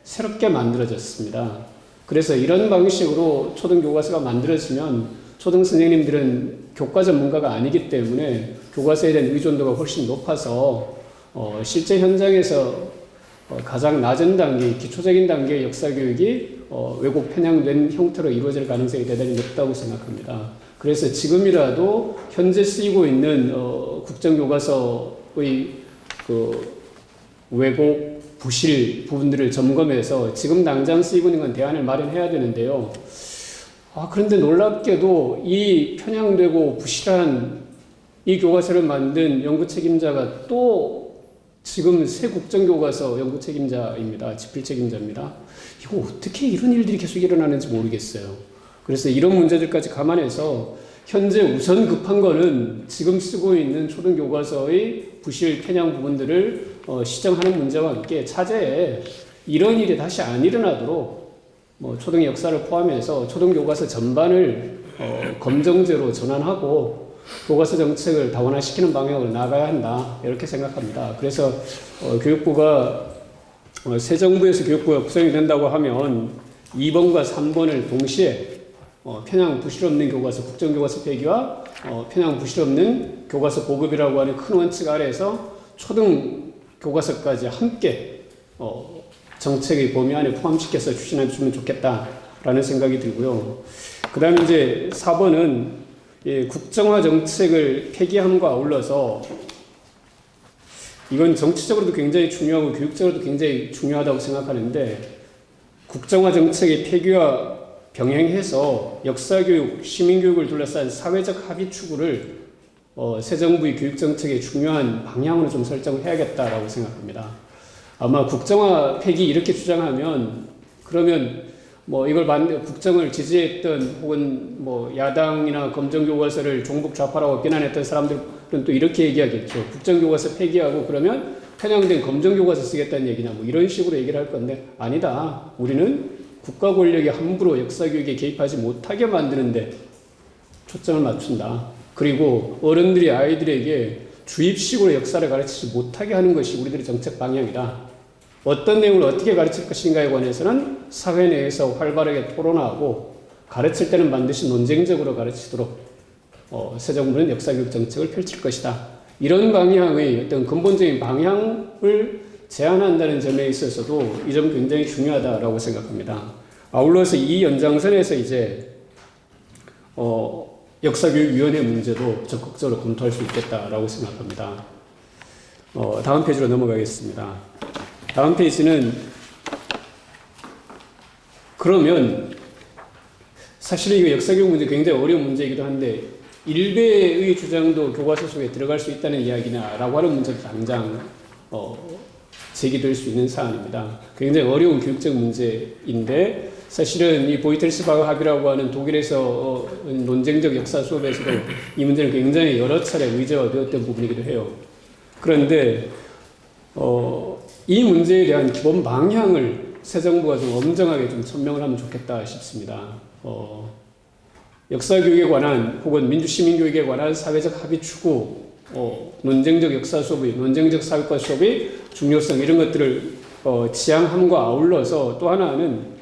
새롭게 만들어졌습니다. 그래서 이런 방식으로 초등 교과서가 만들어지면 초등 선생님들은 교과 전문가가 아니기 때문에 교과서에 대한 의존도가 훨씬 높아서 실제 현장에서 가장 낮은 단계, 기초적인 단계의 역사교육이 왜곡 편향된 형태로 이루어질 가능성이 대단히 높다고 생각합니다. 그래서 지금이라도 현재 쓰이고 있는 국정교과서의 왜곡, 부실 부분들을 점검해서 지금 당장 쓰이고 있는 건 대안을 마련해야 되는데요. 그런데 놀랍게도 이 편향되고 부실한 이 교과서를 만든 연구 책임자가 또 지금 새 국정교과서 연구 책임자입니다. 집필 책임자입니다. 이거 어떻게 이런 일들이 계속 일어나는지 모르겠어요. 그래서 이런 문제들까지 감안해서 현재 우선 급한 거는 지금 쓰고 있는 초등교과서의 부실 편향 부분들을 시정하는 문제와 함께 차제에 이런 일이 다시 안 일어나도록 초등 역사를 포함해서 초등교과서 전반을 검정제로 전환하고 교과서 정책을 다원화시키는 방향으로 나가야 한다, 이렇게 생각합니다. 그래서 교육부가 새 정부에서 교육부가 구성이 된다고 하면 2번과 3번을 동시에 편향 부실 없는 교과서, 국정교과서 폐기와 편향 부실 없는 교과서 보급이라고 하는 큰 원칙 아래에서 초등 교과서까지 함께 정책의 범위 안에 포함시켜서 추진해 주면 좋겠다라는 생각이 들고요. 그 다음에 이제 4번은 국정화 정책을 폐기함과 아울러서 이건 정치적으로도 굉장히 중요하고 교육적으로도 굉장히 중요하다고 생각하는데, 국정화 정책의 폐기와 병행해서 역사교육, 시민교육을 둘러싼 사회적 합의 추구를 새 정부의 교육정책의 중요한 방향으로 좀 설정해야겠다라고 생각합니다. 아마 국정화 폐기 이렇게 주장하면, 그러면 이걸 국정을 지지했던 혹은 야당이나 검정교과서를 종북 좌파라고 비난했던 사람들은 또 이렇게 얘기하겠죠. 국정교과서 폐기하고 그러면 편향된 검정교과서 쓰겠다는 얘기냐, 이런 식으로 얘기를 할 건데, 아니다. 우리는 국가 권력이 함부로 역사교육에 개입하지 못하게 만드는데 초점을 맞춘다. 그리고 어른들이 아이들에게 주입식으로 역사를 가르치지 못하게 하는 것이 우리들의 정책 방향이다. 어떤 내용을 어떻게 가르칠 것인가에 관해서는 사회 내에서 활발하게 토론하고, 가르칠 때는 반드시 논쟁적으로 가르치도록 새 정부는 역사교육 정책을 펼칠 것이다. 이런 방향의 어떤 근본적인 방향을 제안한다는 점에 있어서도 이 점 굉장히 중요하다라고 생각합니다. 아울러서 이 연장선에서 이제 역사교육위원회 문제도 적극적으로 검토할 수 있겠다라고 생각합니다. 다음 페이지로 넘어가겠습니다. 다음 페이지는, 그러면 사실 이거 역사교육 문제 굉장히 어려운 문제이기도 한데 일베의 주장도 교과서 속에 들어갈 수 있다는 이야기냐라고 하는 문제도 당장 제기될 수 있는 사안입니다. 굉장히 어려운 교육적 문제인데, 사실은 이 보이텔스바흐 합의라고 하는 독일에서 논쟁적 역사 수업에서도 이 문제는 굉장히 여러 차례 의제화 되었던 부분이기도 해요. 그런데 이 문제에 대한 기본 방향을 새 정부가 좀 엄정하게 좀 천명을 하면 좋겠다 싶습니다. 역사교육에 관한 혹은 민주시민교육에 관한 사회적 합의 추구, 논쟁적 역사 수업의, 논쟁적 사회과 수업의 중요성, 이런 것들을 지향함과 아울러서 또 하나는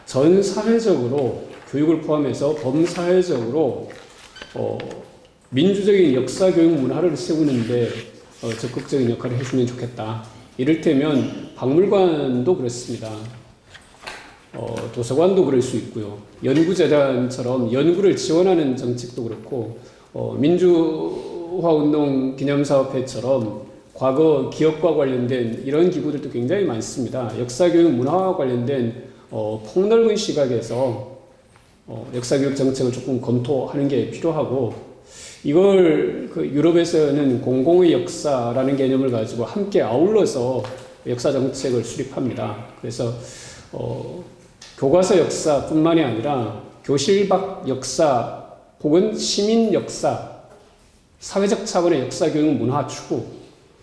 전 사회적으로, 교육을 포함해서 범사회적으로 민주적인 역사교육 문화를 세우는데 적극적인 역할을 해주면 좋겠다. 이를테면 박물관도 그렇습니다. 도서관도 그럴 수 있고요. 연구재단처럼 연구를 지원하는 정책도 그렇고, 민주화운동 기념사업회처럼 과거 기업과 관련된 이런 기구들도 굉장히 많습니다. 역사교육 문화와 관련된 폭넓은 시각에서 역사교육 정책을 조금 검토하는 게 필요하고, 이걸 유럽에서는 공공의 역사라는 개념을 가지고 함께 아울러서 역사 정책을 수립합니다. 그래서 교과서 역사뿐만이 아니라 교실 밖 역사 혹은 시민 역사, 사회적 차원의 역사교육 문화 추구,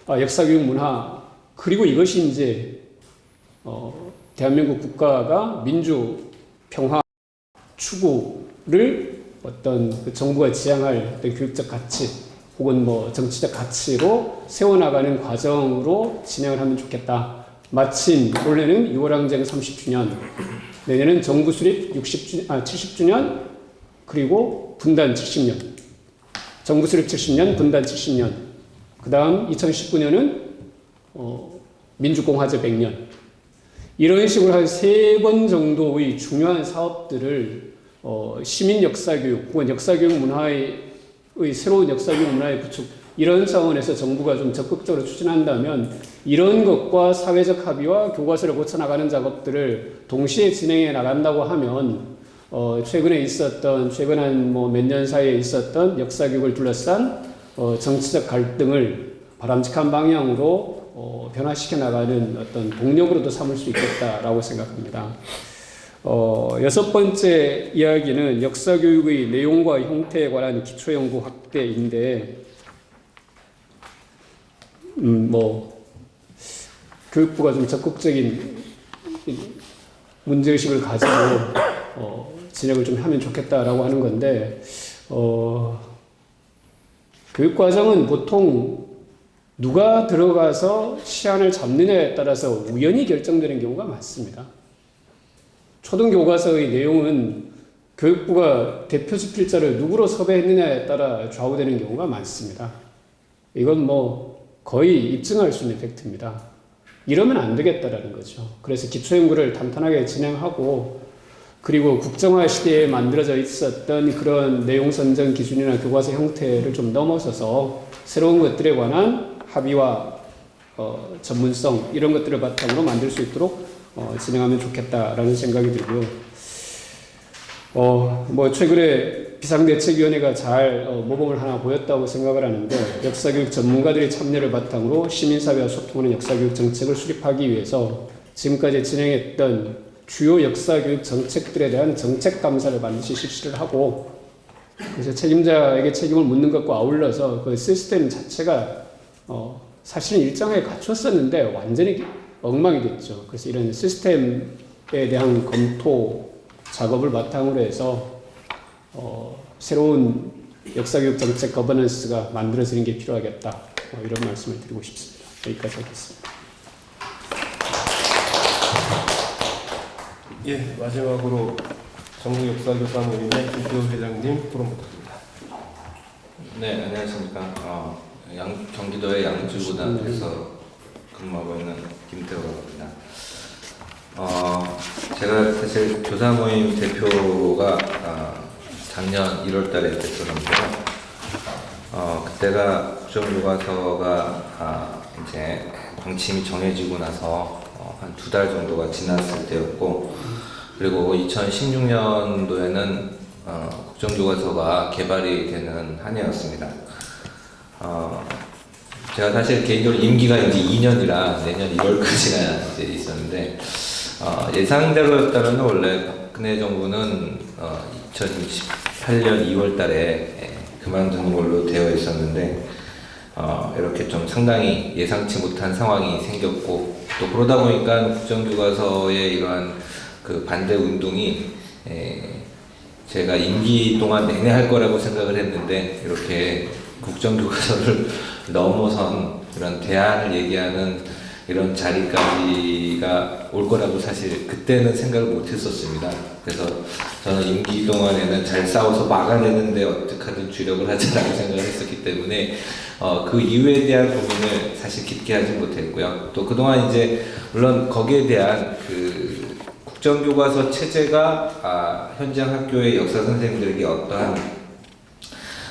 역사교육 문화, 그리고 이것이 이제 대한민국 국가가 민주 평화 추구를 어떤 정부가 지향할 어떤 교육적 가치 혹은 정치적 가치로 세워나가는 과정으로 진행을 하면 좋겠다. 마침 올해는 6월 항쟁 30주년, 내년은 정부 수립 70주년, 그리고 분단 70년. 정부 수립 70년, 분단 70년. 그 다음 2019년은 민주공화제 100년. 이런 식으로 한 3번 정도의 중요한 사업들을 시민 역사교육 혹은 역사교육 문화의 새로운 역사교육 문화의 구축, 이런 차원에서 정부가 좀 적극적으로 추진한다면 이런 것과 사회적 합의와 교과서를 고쳐나가는 작업들을 동시에 진행해 나간다고 하면 최근에 있었던 최근 한 뭐 몇 년 사이에 있었던 역사 교육을 둘러싼 정치적 갈등을 바람직한 방향으로 변화시켜 나가는 어떤 동력으로도 삼을 수 있겠다라고 생각합니다. 여섯 번째 이야기는 역사 교육의 내용과 형태에 관한 기초 연구 확대인데, 교육부가 좀 적극적인 문제의식을 가지고 진행을 좀 하면 좋겠다라고 하는 건데, 교육과정은 보통 누가 들어가서 시안을 잡느냐에 따라서 우연히 결정되는 경우가 많습니다. 초등교과서의 내용은 교육부가 대표 집필자를 누구로 섭외했느냐에 따라 좌우되는 경우가 많습니다. 이건 거의 입증할 수 있는 팩트입니다. 이러면 안 되겠다라는 거죠. 그래서 기초연구를 탄탄하게 진행하고, 그리고 국정화 시대에 만들어져 있었던 그런 내용 선정 기준이나 교과서 형태를 좀 넘어서서 새로운 것들에 관한 합의와 전문성, 이런 것들을 바탕으로 만들 수 있도록 진행하면 좋겠다라는 생각이 들고요. 최근에 비상대책위원회가 잘 모범을 하나 보였다고 생각을 하는데, 역사교육 전문가들의 참여를 바탕으로 시민사회와 소통하는 역사교육 정책을 수립하기 위해서 지금까지 진행했던 주요 역사교육 정책들에 대한 정책 감사를 반드시 실시를 하고, 그래서 책임자에게 책임을 묻는 것과 아울러서 그 시스템 자체가 사실은 일정하게 갖췄었는데 완전히 엉망이 됐죠. 그래서 이런 시스템에 대한 검토 작업을 바탕으로 해서 새로운 역사교육 정책 거버넌스가 만들어지는 게 필요하겠다, 이런 말씀을 드리고 싶습니다. 여기까지 하겠습니다.
예, 마지막으로 전국역사교사 모임의 김태호 회장님 토론 부탁드립니다.
네, 안녕하십니까. 경기도의 양주구단에서 근무하고 있는 김태호라고 합니다. 제가 사실 교사 모임 대표가 작년 1월달에 됐었는데요. 그때가 국정교과서가 이제 방침이 정해지고 나서 한 2달 정도가 지났을 때였고, 그리고 2016년도에는 국정교과서가 개발이 되는 한 해였습니다. 제가 사실 개인적으로 임기가 이제 2년이라 내년 1월까지가 이제 있었는데, 예상대로였다면 원래 박근혜 정부는 2028년 2월달에 그만두는 걸로 되어 있었는데, 이렇게 좀 상당히 예상치 못한 상황이 생겼고, 또 그러다 보니까 국정교과서의 이러한 그 반대 운동이 제가 임기 동안 내내 할 거라고 생각을 했는데, 이렇게 국정교과서를 넘어선 이런 대안을 얘기하는 이런 자리까지가 올 거라고 사실 그때는 생각을 못 했었습니다. 그래서 저는 임기 동안에는 잘 싸워서 막아내는데 어떻게든 주력을 하자라고 생각을 했었기 때문에 그 이유에 대한 고민을 사실 깊게 하지 못했고요. 또 그동안 이제 물론 거기에 대한 그 국정교과서 체제가 현장 학교의 역사 선생님들에게 어떠한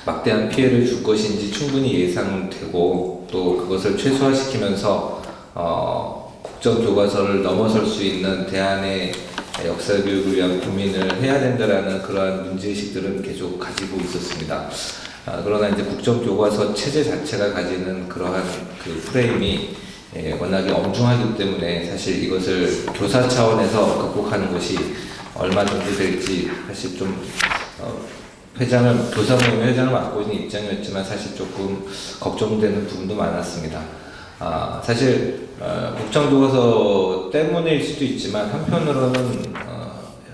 막대한 피해를 줄 것인지 충분히 예상되고, 또 그것을 최소화시키면서 국정교과서를 넘어설 수 있는 대안의 역사교육을 위한 고민을 해야 된다라는 그러한 문제의식들은 계속 가지고 있었습니다. 그러나 이제 국정교과서 체제 자체가 가지는 그러한 그 프레임이 워낙에 엄중하기 때문에 사실 이것을 교사 차원에서 극복하는 것이 얼마 정도 될지 사실 좀 교사 모임 회장을 맡고 있는 입장이었지만 사실 조금 걱정되는 부분도 많았습니다. 사실 국정교과서 때문일 수도 있지만 한편으로는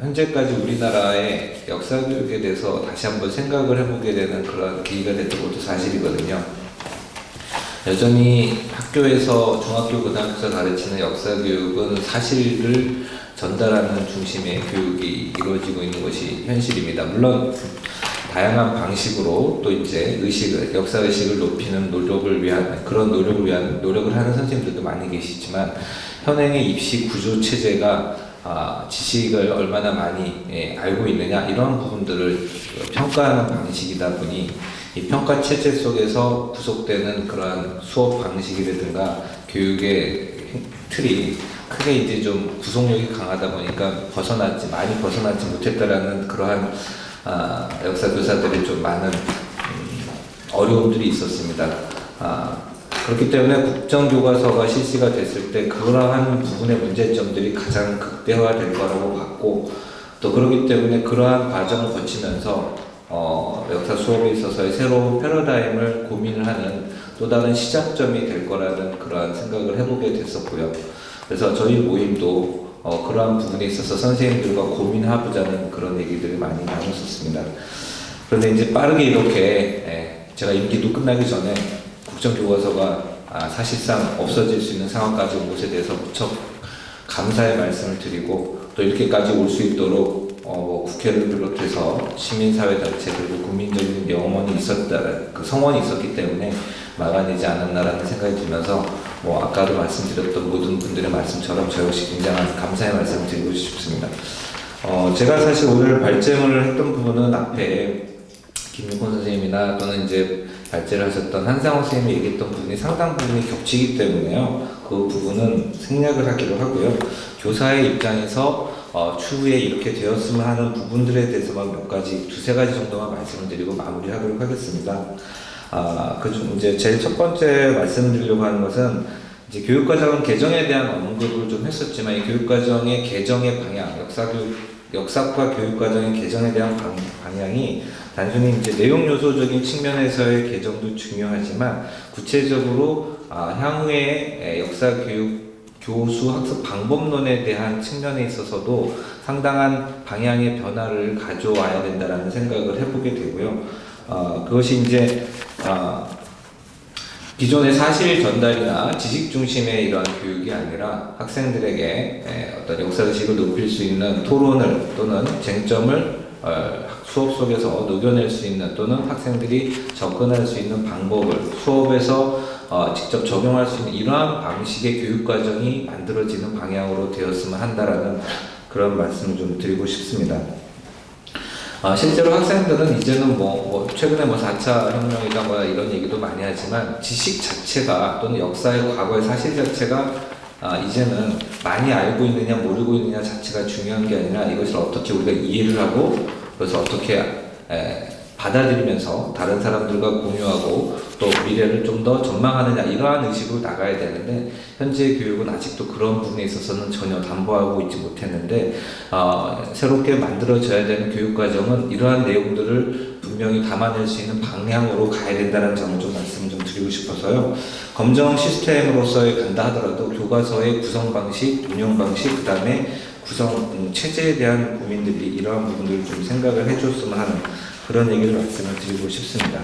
현재까지 우리나라의 역사교육에 대해서 다시 한번 생각을 해보게 되는 그런 계기가 됐던 것도 사실이거든요. 여전히 학교에서 중학교, 고등학교에서 가르치는 역사교육은 사실을 전달하는 중심의 교육이 이루어지고 있는 것이 현실입니다. 물론 다양한 방식으로 또 이제 역사의식을 높이는 노력을 하는 선생님들도 많이 계시지만, 현행의 입시 구조 체제가 지식을 얼마나 많이 알고 있느냐, 이런 부분들을 평가하는 방식이다 보니 이 평가 체제 속에서 구속되는 그러한 수업 방식이라든가 교육의 틀이 크게 이제 좀 구속력이 강하다 보니까 많이 벗어나지 못했다라는 그러한 역사 교사들이 좀 많은 어려움들이 있었습니다. 그렇기 때문에 국정교과서가 실시가 됐을 때 그러한 부분의 문제점들이 가장 극대화될 거라고 봤고, 또 그렇기 때문에 그러한 과정을 거치면서 역사 수업에 있어서의 새로운 패러다임을 고민을 하는 또 다른 시작점이 될 거라는 그러한 생각을 해보게 됐었고요. 그래서 저희 모임도 그러한 부분에 있어서 선생님들과 고민해보자는 그런 얘기들을 많이 나눴었습니다. 그런데 이제 빠르게 이렇게 제가 임기도 끝나기 전에 국정교과서가 사실상 없어질 수 있는 상황까지 온 것에 대해서 무척 감사의 말씀을 드리고, 또 이렇게까지 올 수 있도록 국회를 비롯해서 시민사회단체 그리고 국민적인 영혼이 그 성원이 있었기 때문에 막아내지 않았나라는 생각이 들면서 아까도 말씀드렸던 모든 분들의 말씀처럼 저 역시 굉장한 감사의 말씀을 드리고 싶습니다. 제가 사실 오늘 발제문을 했던 부분은 앞에 김윤곤 선생님이나 또는 이제 발제를 하셨던 한상호 선생님이 얘기했던 부분이 상당 부분이 겹치기 때문에요. 그 부분은 생략을 하기로 하고요. 교사의 입장에서 추후에 이렇게 되었으면 하는 부분들에 대해서만 두세 가지 정도만 말씀을 드리고 마무리하도록 하겠습니다. 그중 이제 제일 첫 번째 말씀드리려고 하는 것은 이제 교육과정 개정에 대한 언급을 좀 했었지만, 이 교육과정의 개정의 방향, 역사과 교육과정의 개정에 대한 방향이 단순히 이제 내용 요소적인 측면에서의 개정도 중요하지만, 구체적으로 향후의 역사 교육 교수 학습 방법론에 대한 측면에 있어서도 상당한 방향의 변화를 가져와야 된다라는 생각을 해보게 되고요. 그것이 이제 기존의 사실 전달이나 지식 중심의 이러한 교육이 아니라 학생들에게 어떤 역사의식을 높일 수 있는 토론을 또는 쟁점을 수업 속에서 녹여낼 수 있는, 또는 학생들이 접근할 수 있는 방법을 수업에서 직접 적용할 수 있는 이러한 방식의 교육과정이 만들어지는 방향으로 되었으면 한다라는 그런 말씀을 좀 드리고 싶습니다. 실제로 학생들은 이제는 최근에 4차 혁명이다 이런 얘기도 많이 하지만, 지식 자체가 또는 역사의 과거의 사실 자체가 이제는 많이 알고 있느냐 모르고 있느냐 자체가 중요한 게 아니라, 이것을 어떻게 우리가 이해를 하고 그래서 어떻게 받아들이면서 다른 사람들과 공유하고 또 미래를 좀 더 전망하느냐, 이러한 의식으로 나가야 되는데, 현재 교육은 아직도 그런 부분에 있어서는 전혀 담보하고 있지 못했는데, 새롭게 만들어져야 되는 교육과정은 이러한 내용들을 분명히 담아낼 수 있는 방향으로 가야 된다는 점을 좀 말씀을 좀 드리고 싶어서요. 검정 시스템으로서의 간다 하더라도 교과서의 구성 방식, 운영 방식, 그 다음에 구성 체제에 대한 고민들이 이러한 부분들을 좀 생각을 해줬으면 하는 그런 얘기를 말씀을 드리고 싶습니다.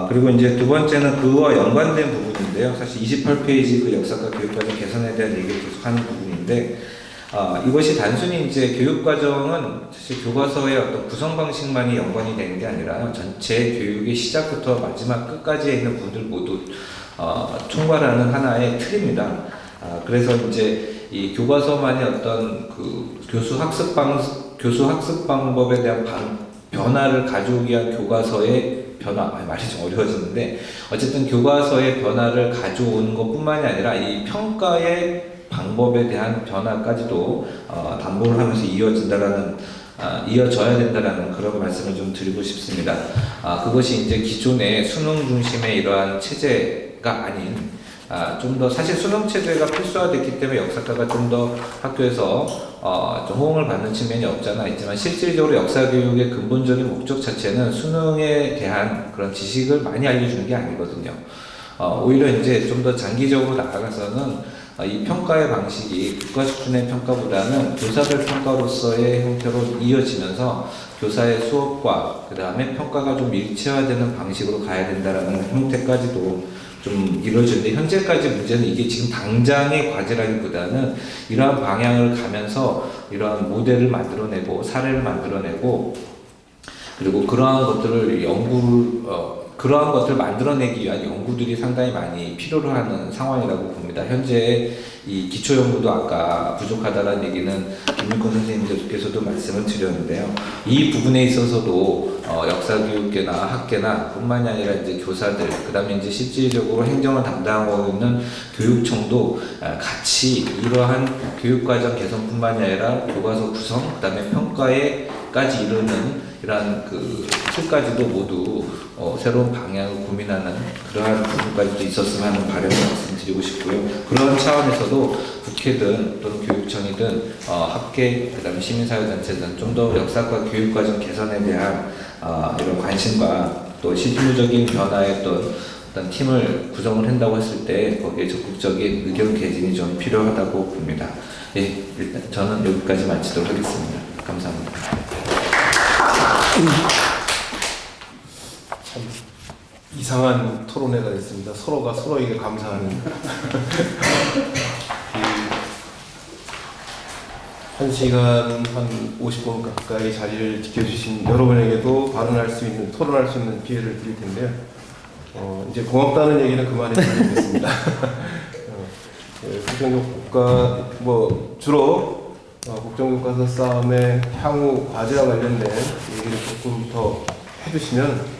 그리고 이제 두 번째는 그와 연관된 부분인데요. 사실 28페이지 그 역사과 교육과정 개선에 대한 얘기를 계속 하는 부분인데, 이것이 단순히 이제 교육과정은 사실 교과서의 어떤 구성 방식만이 연관이 되는 게 아니라 전체 교육의 시작부터 마지막 끝까지에 있는 부분들 모두 총괄하는 하나의 틀입니다. 그래서 이제 이 교과서만의 어떤 그 교수 학습 방법에 대한 변화를 가져오기 위한 교과서의 말이 좀 어려워지는데, 어쨌든 교과서의 변화를 가져오는 것뿐만이 아니라 이 평가의 방법에 대한 변화까지도 담보를 하면서 이어져야 된다라는 그런 말씀을 좀 드리고 싶습니다. 그것이 이제 기존의 수능 중심의 이러한 체제가 아닌, 좀 더 사실 수능 체제가 필수화됐기 때문에 역사과가 좀 더 학교에서 좀 호응을 받는 측면이 없잖아 있지만, 실질적으로 역사 교육의 근본적인 목적 자체는 수능에 대한 그런 지식을 많이 알려주는 게 아니거든요. 오히려 이제 좀 더 장기적으로 나아가서는 이 평가의 방식이 국가 수준의 평가보다는 교사별 평가로서의 형태로 이어지면서 교사의 수업과 그 다음에 평가가 좀 일체화되는 방식으로 가야 된다라는 형태까지도 좀 이루어지는데, 현재까지 문제는 이게 지금 당장의 과제라기보다는 이러한 방향을 가면서 이러한 모델을 만들어내고 사례를 만들어내고, 그리고 그러한 것들을 그러한 것들을 만들어내기 위한 연구들이 상당히 많이 필요로 하는 상황이라고 봅니다. 현재 이 기초 연구도 아까 부족하다는 얘기는 김윤권 선생님께서도 말씀을 드렸는데요. 이 부분에 있어서도 역사교육계나 학계나 뿐만이 아니라 이제 교사들, 그다음에 이제 실질적으로 행정을 담당하고 있는 교육청도 같이 이러한 교육과정 개선뿐만이 아니라 교과서 구성, 그다음에 평가에까지 이르는 이러한 그 틀까지도 모두 새로운 방향을 고민하는 그러한 부분까지도 있었으면 하는 바람을 말씀드리고 싶고요. 그런 차원에서도 국회든 또는 교육청이든 학계, 그다음에 시민사회단체든 좀 더 역사과 교육과정 개선에 대한 이런 관심과 또 실무적인 변화의 어떤 팀을 구성을 한다고 했을 때 거기에 적극적인 의견 개진이 좀 필요하다고 봅니다. 예, 일단 저는 여기까지 마치도록 하겠습니다. 감사합니다.
참 이상한 토론회가 됐습니다. 서로가 서로에게 감사하는. 한 시간 한 50분 가까이 자리를 지켜주신 여러분에게도 발언할 수 있는, 토론할 수 있는 기회를 드릴 텐데요. 이제 고맙다는 얘기는 그만해주면 되겠습니다. 국정교과 주로 국정교과서 싸움의 향후 과제와 관련된 얘기를 조금 더 해주시면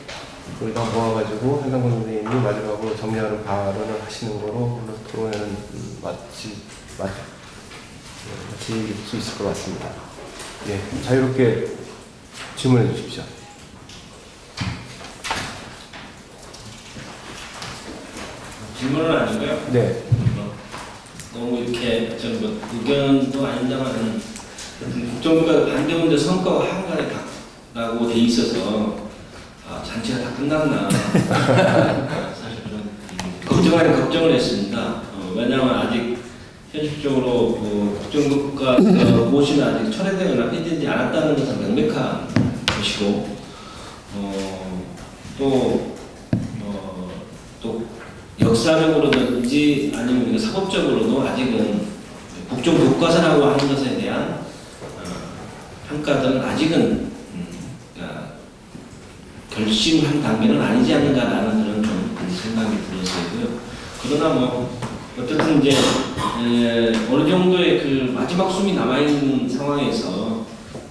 우리 다 모아가지고 한상권 선생님이 마지막으로 정리하는 발언을 하시는 거로 토론회는 마칠 수 있을 것 같습니다. 예, 자유롭게 질문해 주십시오.
질문은 아니고요.
네.
너무 이렇게 의견도 아닙니다만 국정교과 반대운동 성과가 한가닥라고 돼 있어서 잔치가 다 끝났나 사실 좀 걱정을 했습니다. 왜냐하면 아직 현실적으로 국정교과 모시는 아직 철회되거나 폐지되지 않았다는 것은 명백한 것이고 또 역사적으로든지 아니면 우리가 사법적으로도 아직은 국정교과서라고 하는 것에 대한 평가들은 아직은 결심한 단계는 아니지 않는가라는 그런 좀 생각이 들었어요. 그러나 어쨌든 이제 어느 정도의 그 마지막 숨이 남아있는 상황에서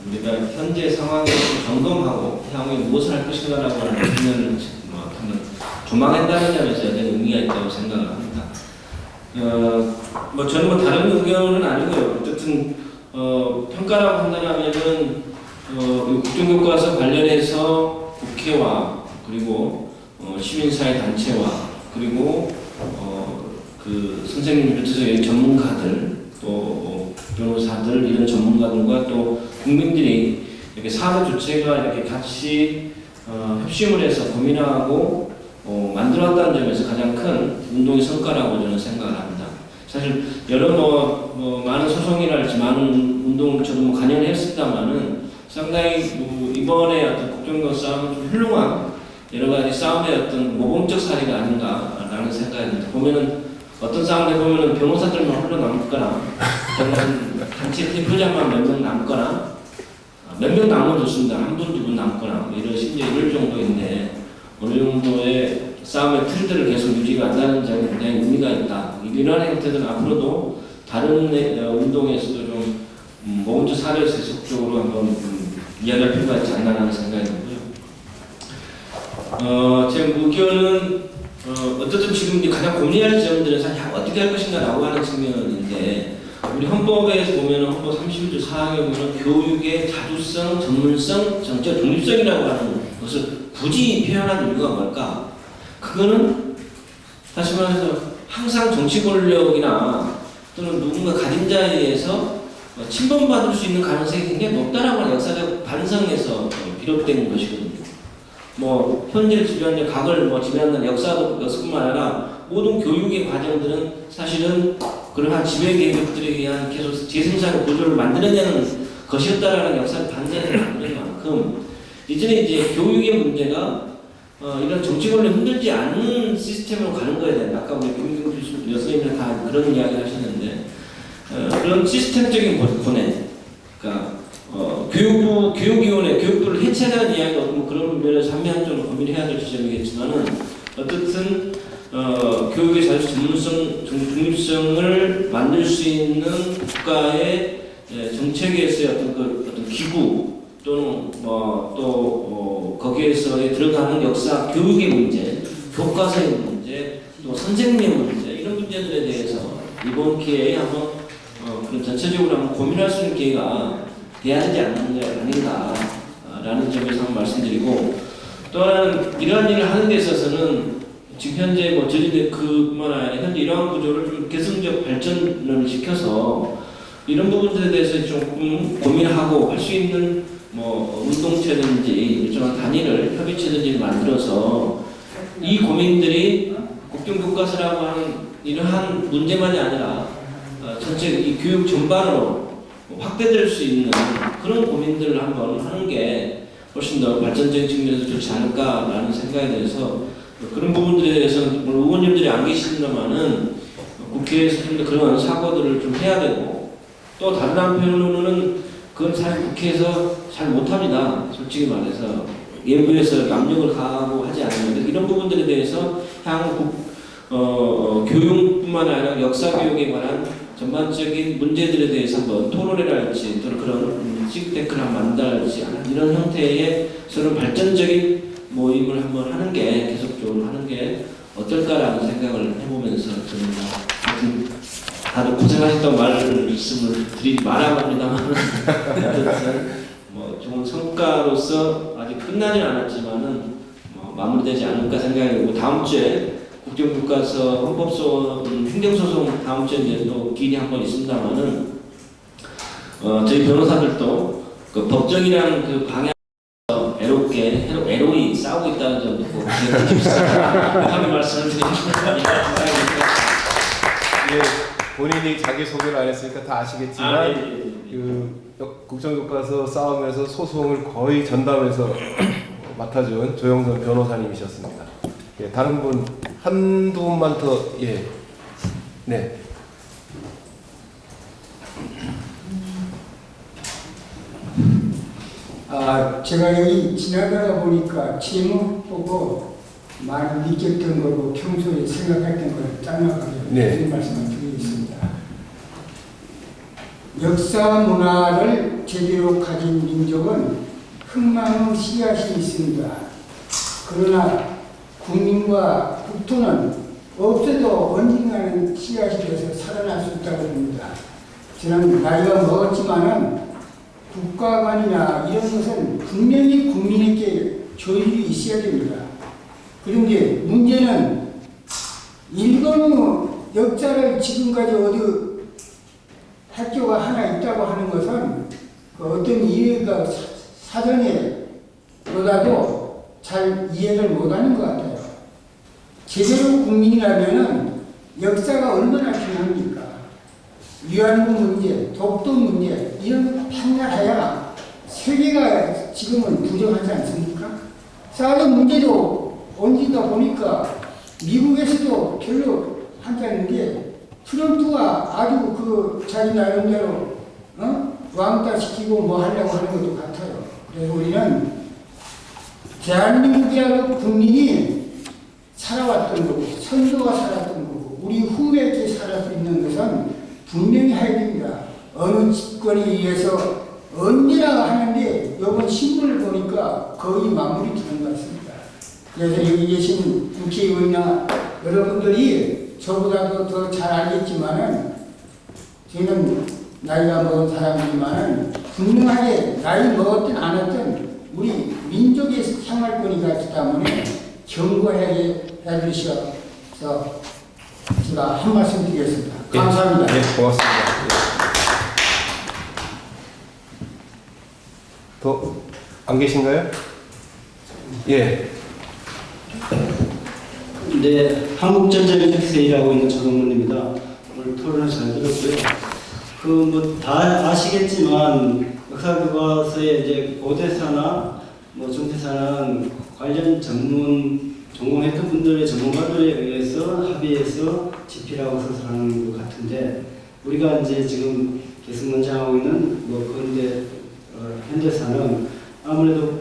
우리가 현재 상황을 점검하고 향후에 무엇을 할 것인가라고 하는 고민을 조망한다는 점에서 여전히 의미가 있다고 생각을 합니다. 저는 다른 의견은 아니고요. 어쨌든 평가라고 한다면은 국정교과서 관련해서 국회와 그리고 시민사회 단체와 그리고 그 선생님 비롯해서 전문가들 또 변호사들 이런 전문가들과 또 국민들이 이렇게 사회 주체가 이렇게 같이 협심을 해서 고민하고 만들어왔다는 점에서 가장 큰 운동의 성과라고 저는 생각을 합니다. 사실 여러 많은 소송이랄지 많은 운동을 저도 관여했습니다만은 상당히 이번에 어떤 국정교과 싸움은 좀 훌륭한 여러 가지 싸움의 어떤 모범적 사례가 아닌가라는 생각이 듭니다. 보면은 어떤 싸움에 보면은 변호사들만 흘러 남거나 정말 단체 대표자만 몇 명 남거나 몇 명 남으면 좋습니다. 한 분, 두 분 남거나 심지어 이럴 정도인데 어느 정도의 싸움의 틀들을 계속 유지가 한다는 점이 굉장히 의미가 있다. 이러한 행태들은 앞으로도 다른 운동에서도 좀 모범적 사례를 지속적으로 한번 이야기할 필요가 있지 않나라는 생각이 들고요. 제 의견은 어쨌든 지금 가장 고민할 점들은 사실 어떻게 할 것인가라고 하는 측면인데 우리 헌법에서 보면 헌법 31조 4항에 보면 교육의 자주성, 전문성, 정책 독립성이라고 하는 것을 굳이 표현한 이유가 뭘까? 그거는 다시 말해서 항상 정치 권력이나 또는 누군가 가진 자에 의해서 침범받을 수 있는 가능성이 굉장히 높다라고 하는 역사적 반성에서 비롯된 것이거든요. 현재 지배하는 과거를 지배하는 역사뿐만 아니라 모든 교육의 과정들은 사실은 그러한 지배 계급들에 의한 계속 재생산 구조를 만들어내는 것이었다라는 역사를 반대를 만드는 만큼 이전에 이제 교육의 문제가 이런 정치 권력을 흔들지 않는 시스템으로 가는 거에 대한 아까 우리 김민경 교수님이 다 그런 이야기를 하셨는데 그런 시스템적인 고뇌, 그러니까 교육위원회, 교육부를 해체하는 이야기가 뭐 그런 면에서 한미한적으로 고민을 해야 될 지점이겠지만은 어쨌든 교육의 자율 전문성, 중립성을 만들 수 있는 국가의 정책에서의 어떤 기구 또는 거기에서의 들어가는 역사 교육의 문제, 교과서의 문제, 또 선생님의 문제 이런 문제들에 대해서 이번 기회에 한번 그런 전체적으로 한번 고민할 수 있는 기회가 돼야 되지 않는가라는 점에서 한번 말씀드리고 또한 이러한 일을 하는 데 있어서는 지금 현재 뭐 저희들 그뿐만 아니라 현재 이러한 구조를 좀 개성적 발전을 시켜서 이런 부분들에 대해서 조금 고민하고 할 수 있는 뭐 운동체든지 일정한 단위를 협의체든지 만들어서 이 고민들이 국정교과서라고 하는 이러한 문제만이 아니라 전체 이 교육 전반으로 확대될 수 있는 그런 고민들을 한번 하는 게 훨씬 더 발전적인 측면에서 좋지 않을까라는 생각에 대해서 그런 부분들에 대해서는 물론 의원님들이 안 계시지만은 국회에서 좀 더 그런 사고들을 좀 해야 되고 또 다른 한편으로는 그건 사실 국회에서 잘 못합니다. 솔직히 말해서 예부에서 압력을 가하고 하지 않으면 이런 부분들에 대해서 향후 교육뿐만 아니라 역사 교육에 관한 전반적인 문제들에 대해서 한번 토론회를 할지 또는 그런 싱크탱크를 한번 만들지 이런 형태의 서로 발전적인 모임을 한번 하는 게 계속적으로 하는 게 어떨까라는 생각을 해보면서 저는 다들 고생하셨다고 말씀을 말합니다만 어쨌든 뭐 좋은 성과로서 아직 끝나진 않았지만은 마무리되지 않을까 생각이 들고 다음 주에 국정교과서 헌법소원 행정소송 다음 주에 이제 또 기일이 한 번 있습니다만은 저희 변호사들도 그 법정이라는 그 방향에서 애로이 싸우고 있다는 점도 꼭 기억해 주시기 바랍니다. 말씀을 드립니다.
본인이 자기 소개를 안 했으니까 다 아시겠지만 그 국정교과서 싸우면서 소송을 거의 전담해서 맡아준 조영선 변호사님이셨습니다. 예, 다른 분 한두 분만 더 네.
제가 여기 지나가다 보니까 제목 보고 많이 느꼈던 거고 평소에 생각했던 걸 짤막하게 무슨 말씀을 드리겠습니다. 역사 문화를 제대로 가진 민족은 흥망의 씨앗이 있습니다. 그러나 국민과 국토는 없어도 언젠가는 씨앗이 돼서 살아날 수 있다고 봅니다. 저는 나이가 먹었지만은 국가관이나 이런 것은 분명히 국민에게 조율이 있어야 됩니다. 그런데 문제는 일본의 역사를 지금까지 어디 학교가 하나 있다고 하는 것은 그 어떤 이해가 사전에 보다도 잘 이해를 못하는 것 같아요. 제대로 국민이라면은 역사가 얼마나 중요합니까? 위안부 문제, 독도 문제 이런 거 판단해야 세계가 지금은 부정하지 않습니까? 사드 문제도 언젠가 보니까 미국에서도 별로 하지 않는 게 트럼프가 아주 그 자기 나름대로 왕따 시키고 뭐 하려고 하는 것도 같아요. 그래서 우리는 대한민국이라고 국민이 살아왔던 거고 선조가 살았던 거고 우리 후배께 살아 수 있는 것은 분명히 해야 됩니다. 어느 집권에 의해서 언제나 하는데 이번 신문을 보니까 거의 마무리 되는 것 같습니다. 그래서 여기 계신 국회의원이나 여러분들이 저보다도 더 잘 알겠지만은 저는 나이가 먹은 사람이지만은 분명하게 나이 먹었든 안 했든 우리 민족의 생활권이 있기 때문에 경고해야 될 시간에서 제가 한 말씀 드리겠습니다. 감사합니다.
네, 고맙습니다. 더 안 계신가요? 예.
네, 한국전자민주에서 일하고 있는 조동문입니다. 오늘 토론을 잘 들었고요. 뭐 다 아시겠지만 역사교과서에 이제 고대사나 뭐 중대사는 관련 전공했던 분들의 전문가들에 의해서 합의해서 집필하고 서술하는 것 같은데 우리가 이제 지금 계승 문장하고 있는 뭐 근대 현대사는 아무래도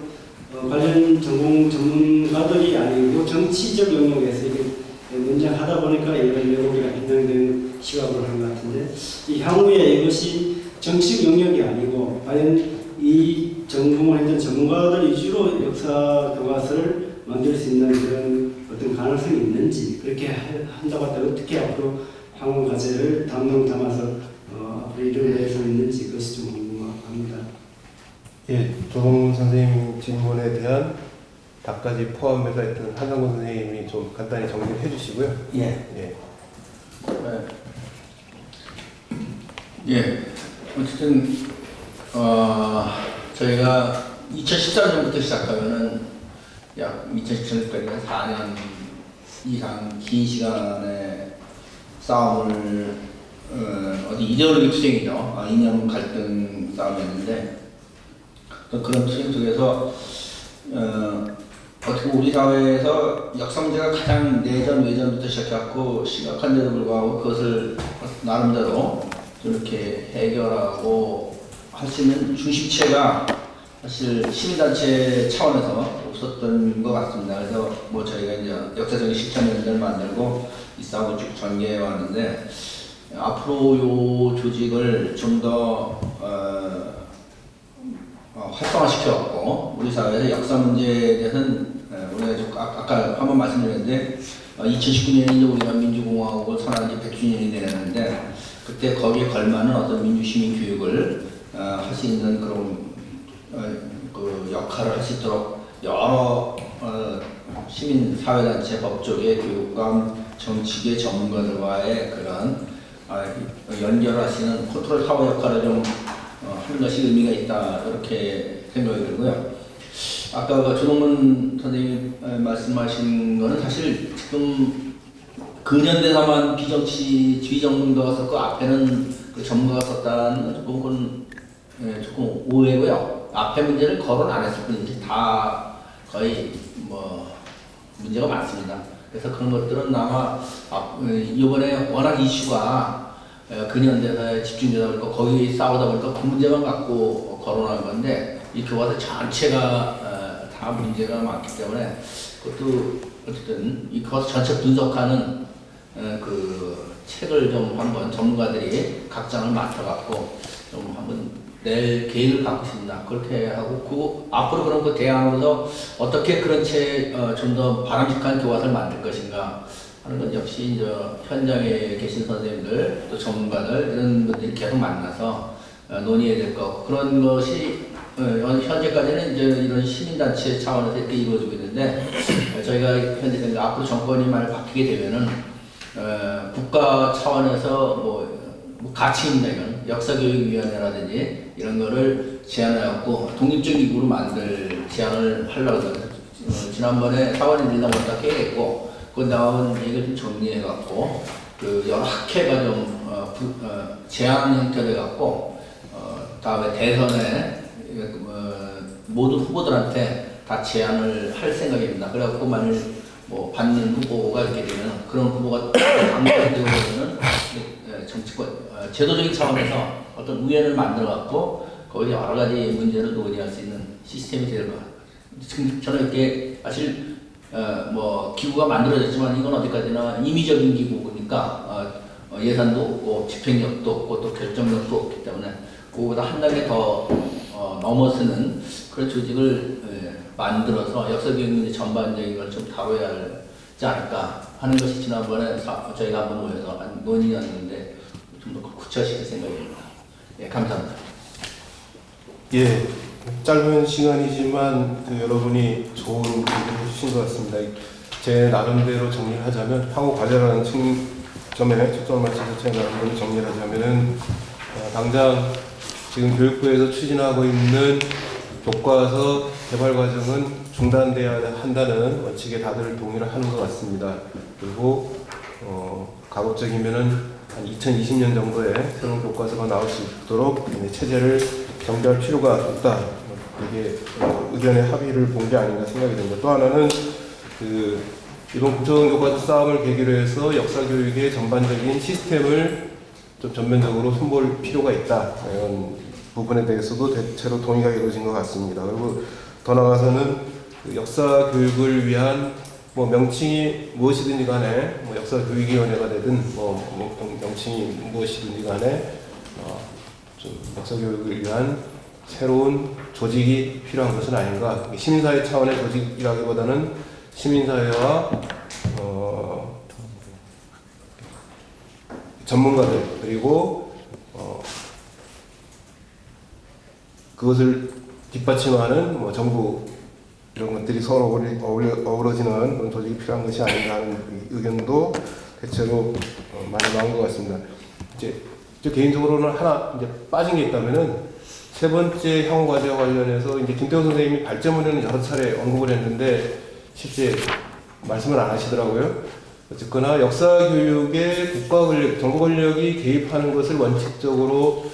관련 전공 전문가들이 아니고 정치적 영역에서 이게 논쟁하다 보니까 이런 왜곡이나 변형된 시각으로 하는 것 같은데, 이 향후에 이것이 정치적 영역이 아니고 과연 이 전공을 했던 전문가들 위주로 역사 교과서를 만들 수 있는 그런 어떤 가능성이 있는지, 그렇게 한다고 하더라도 어떻게 앞으로 향후 과제를 담아서 앞으로 이루어낼 수 있는지, 그것이 좀 궁금합니다.
예, 조동문 선생님 질문에 대한 답까지 포함해서 하여튼 한상권 선생님이 좀 간단히 정리를 해주시고요.
예. 예. 어쨌든 저희가 2014년부터 시작하면은 약 2017년까지 4년 이상 긴 시간의 싸움을 어디 이데올로기 투쟁이죠. 이념 갈등 싸움이었는데, 또 그런 투쟁 속에서 어떻게 우리 사회에서 역사 문제가 가장 내전 외전부터 시작해갖고 심각한데도 불구하고 그것을 나름대로 이렇게 해결하고 할 수 있는 중심체가 사실 시민단체 차원에서 없었던 것 같습니다. 그래서 뭐 저희가 이제 역사적인 실천연대를 만들고 이 싸움을 쭉 전개해 왔는데, 앞으로 요 조직을 좀 더 활성화시켜갖고 우리 사회에서 역사 문제에 대해서는 우리가 아까 한번 말씀드렸는데 2019년이 우리가 민주공화국을 선언한 지 100주년이 되는데, 그때 거기에 걸맞는 어떤 민주시민 교육을 할 수 있는 그런 그 역할을 할 수 있도록 여러 시민사회단체, 법조계, 교육감, 정치계 전문가들과의 그런 연결하시는 컨트롤 타워 역할을 좀 하는 것이 의미가 있다, 이렇게 생각이 들고요. 아까 그 조동문 선생님 말씀하신 거는 사실 지금 근현대사만 비정치 전문가가 썼고 앞에는 그 전문가가 썼다는 조금 오해고요. 앞에 문제를 거론 안 했을 뿐이지 다 거의 뭐 문제가 많습니다. 그래서 그런 것들은 아마 이번에 워낙 이슈가 근현대사에 집중되다 보니까 거기 싸우다 보니까 그 문제만 갖고 거론한 건데, 이 교과서 전체가 다 문제가 많기 때문에 그것도 어쨌든 이 교과서 전체 분석하는 그 책을 좀 한번 전문가들이 각 장을 맡아갖고 좀 한번 낼 계획을 갖고 있습니다. 그렇게 하고 그 앞으로 그런 거 대항하면서 어떻게 그런 책 좀 더 바람직한 교과서를 만들 것인가 하는 건 역시 이제 현장에 계신 선생님들 또 전문가들 이런 분들이 계속 만나서 논의해야 될 거, 그런 것이 현재까지는 이제 이런 시민단체 차원에서 이렇게 이루어지고 있는데, 저희가 현재 앞으로 정권이 많이 바뀌게 되면은 국가 차원에서 뭐 가치입니다. 이건 역사교육위원회라든지 이런 거를 제안해갖고 독립적 기구로 만들 제안을 하려고 해서 지난번에 사원이 일당 보니까 깨겠고, 그 나온 얘기를 좀 정리해갖고 그 여러 학회가 좀 제안 형태로 해갖고 다음에 대선에 모든 후보들한테 다 제안을 할 생각입니다. 그래갖고 만일 뭐 받는 후보가 이렇게 되면 그런 후보가 당선되고 되면은 정치권 제도적인 차원에서 어떤 우연을 만들어갖고 거기에 여러 가지 문제를 논의할 수 있는 시스템이 될 것 같아요. 지금 저는 이렇게 사실 뭐 기구가 만들어졌지만 이건 어디까지나 임의적인 기구니까 예산도 없고 집행력도 없고 또 결정력도 없기 때문에 그거보다 한 단계 더 넘어서는 그런 조직을 만들어서 역사교육 문제 전반적인 걸 좀 다뤄야 하지 않을까 하는 것이 지난번에 저희가 한번 모여서 논의였는데 좀 더 구체화시킬 생각입니다. 예, 감사합니다.
예, 짧은 시간이지만 여러분이 좋은 얘기를 해주신 것 같습니다. 제 나름대로 정리를 하자면 향후 과제라는 점에 초점을 맞춰서 제 나름대로 정리를 하자면은 당장 지금 교육부에서 추진하고 있는 교과서 개발 과정은 중단돼야 한다는 원칙에 다들 동의를 하는 것 같습니다. 그리고 가급적이면은 한 2020년 정도에 새로운 교과서가 나올 수 있도록 체제를 정비할 필요가 있다. 이게 의견의 합의를 본 게 아닌가 생각이 됩니다. 또 하나는 이번 국정교과서 싸움을 계기로 해서 역사교육의 전반적인 시스템을 좀 전면적으로 손볼 필요가 있다. 이런 부분에 대해서도 대체로 동의가 이루어진 것 같습니다. 그리고 더 나아가서는 그 역사 교육을 위한 뭐 명칭이 무엇이든지 간에 뭐 역사 교육위원회가 되든 뭐 명칭이 무엇이든지 간에 좀 역사 교육을 위한 새로운 조직이 필요한 것은 아닌가. 시민사회 차원의 조직이라기보다는 시민사회와 전문가들 그리고 그것을 뒷받침하는 뭐 정부 이런 것들이 서로 어우러지는 그런 조직이 필요한 것이 아닌가 하는 의견도 대체로 많이 나온 것 같습니다. 이제 개인적으로는 하나 이제 빠진 게 있다면은 세 번째 향후 과제와 관련해서 이제 김태호 선생님이 발제문에는 여러 차례 언급을 했는데 실제 말씀을 안 하시더라고요. 어쨌거나 역사 교육에 국가 권력, 정부 권력이 개입하는 것을 원칙적으로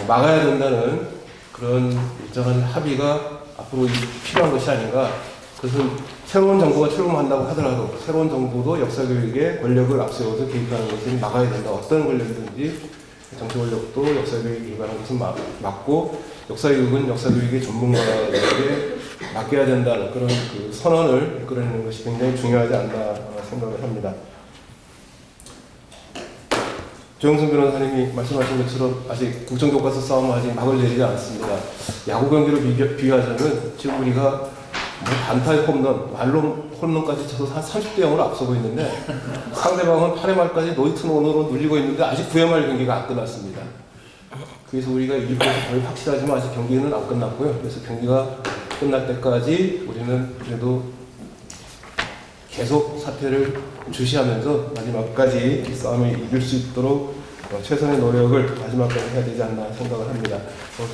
막아야 된다는 그런 일정한 합의가 앞으로 필요한 것이 아닌가. 그것은 새로운 정부가 출범한다고 하더라도 새로운 정부도 역사 교육에 권력을 앞세워서 개입하는 것을 막아야 된다. 어떤 권력이든지 정치 권력도 역사 교육에 개입하는 것은 막고 역사 교육은 역사 교육의 전문가에게 맡겨야 된다는 그런 그 선언을 이끌어내는 것이 굉장히 중요하지 않나 생각을 합니다. 조영순 변호사님이 말씀하신 것처럼 아직 국정교과서 싸움은 아직 막을 내리지 않았습니다. 야구 경기로 비교하자면 지금 우리가 뭐 단타의 홈런, 말로 홈런까지 쳐서 한 30대 0으로 앞서고 있는데 상대방은 8회 말까지 노히트 논으로 눌리고 있는데 아직 9회 말 경기가 안 끝났습니다. 그래서 우리가 이길 것이 거의 확실하지만 아직 경기는 안 끝났고요. 그래서 경기가 끝날 때까지 우리는 그래도 계속 사태를 주시하면서 마지막까지 이 싸움을 이길 수 있도록 최선의 노력을 마지막까지 해야 되지 않나 생각을 합니다.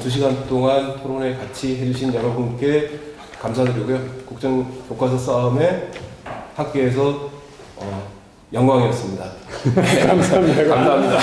2시간 동안 토론에 같이 해주신 여러분께 감사드리고요. 국정교과서 싸움에 함께해서 영광이었습니다.
감사합니다.
감사합니다.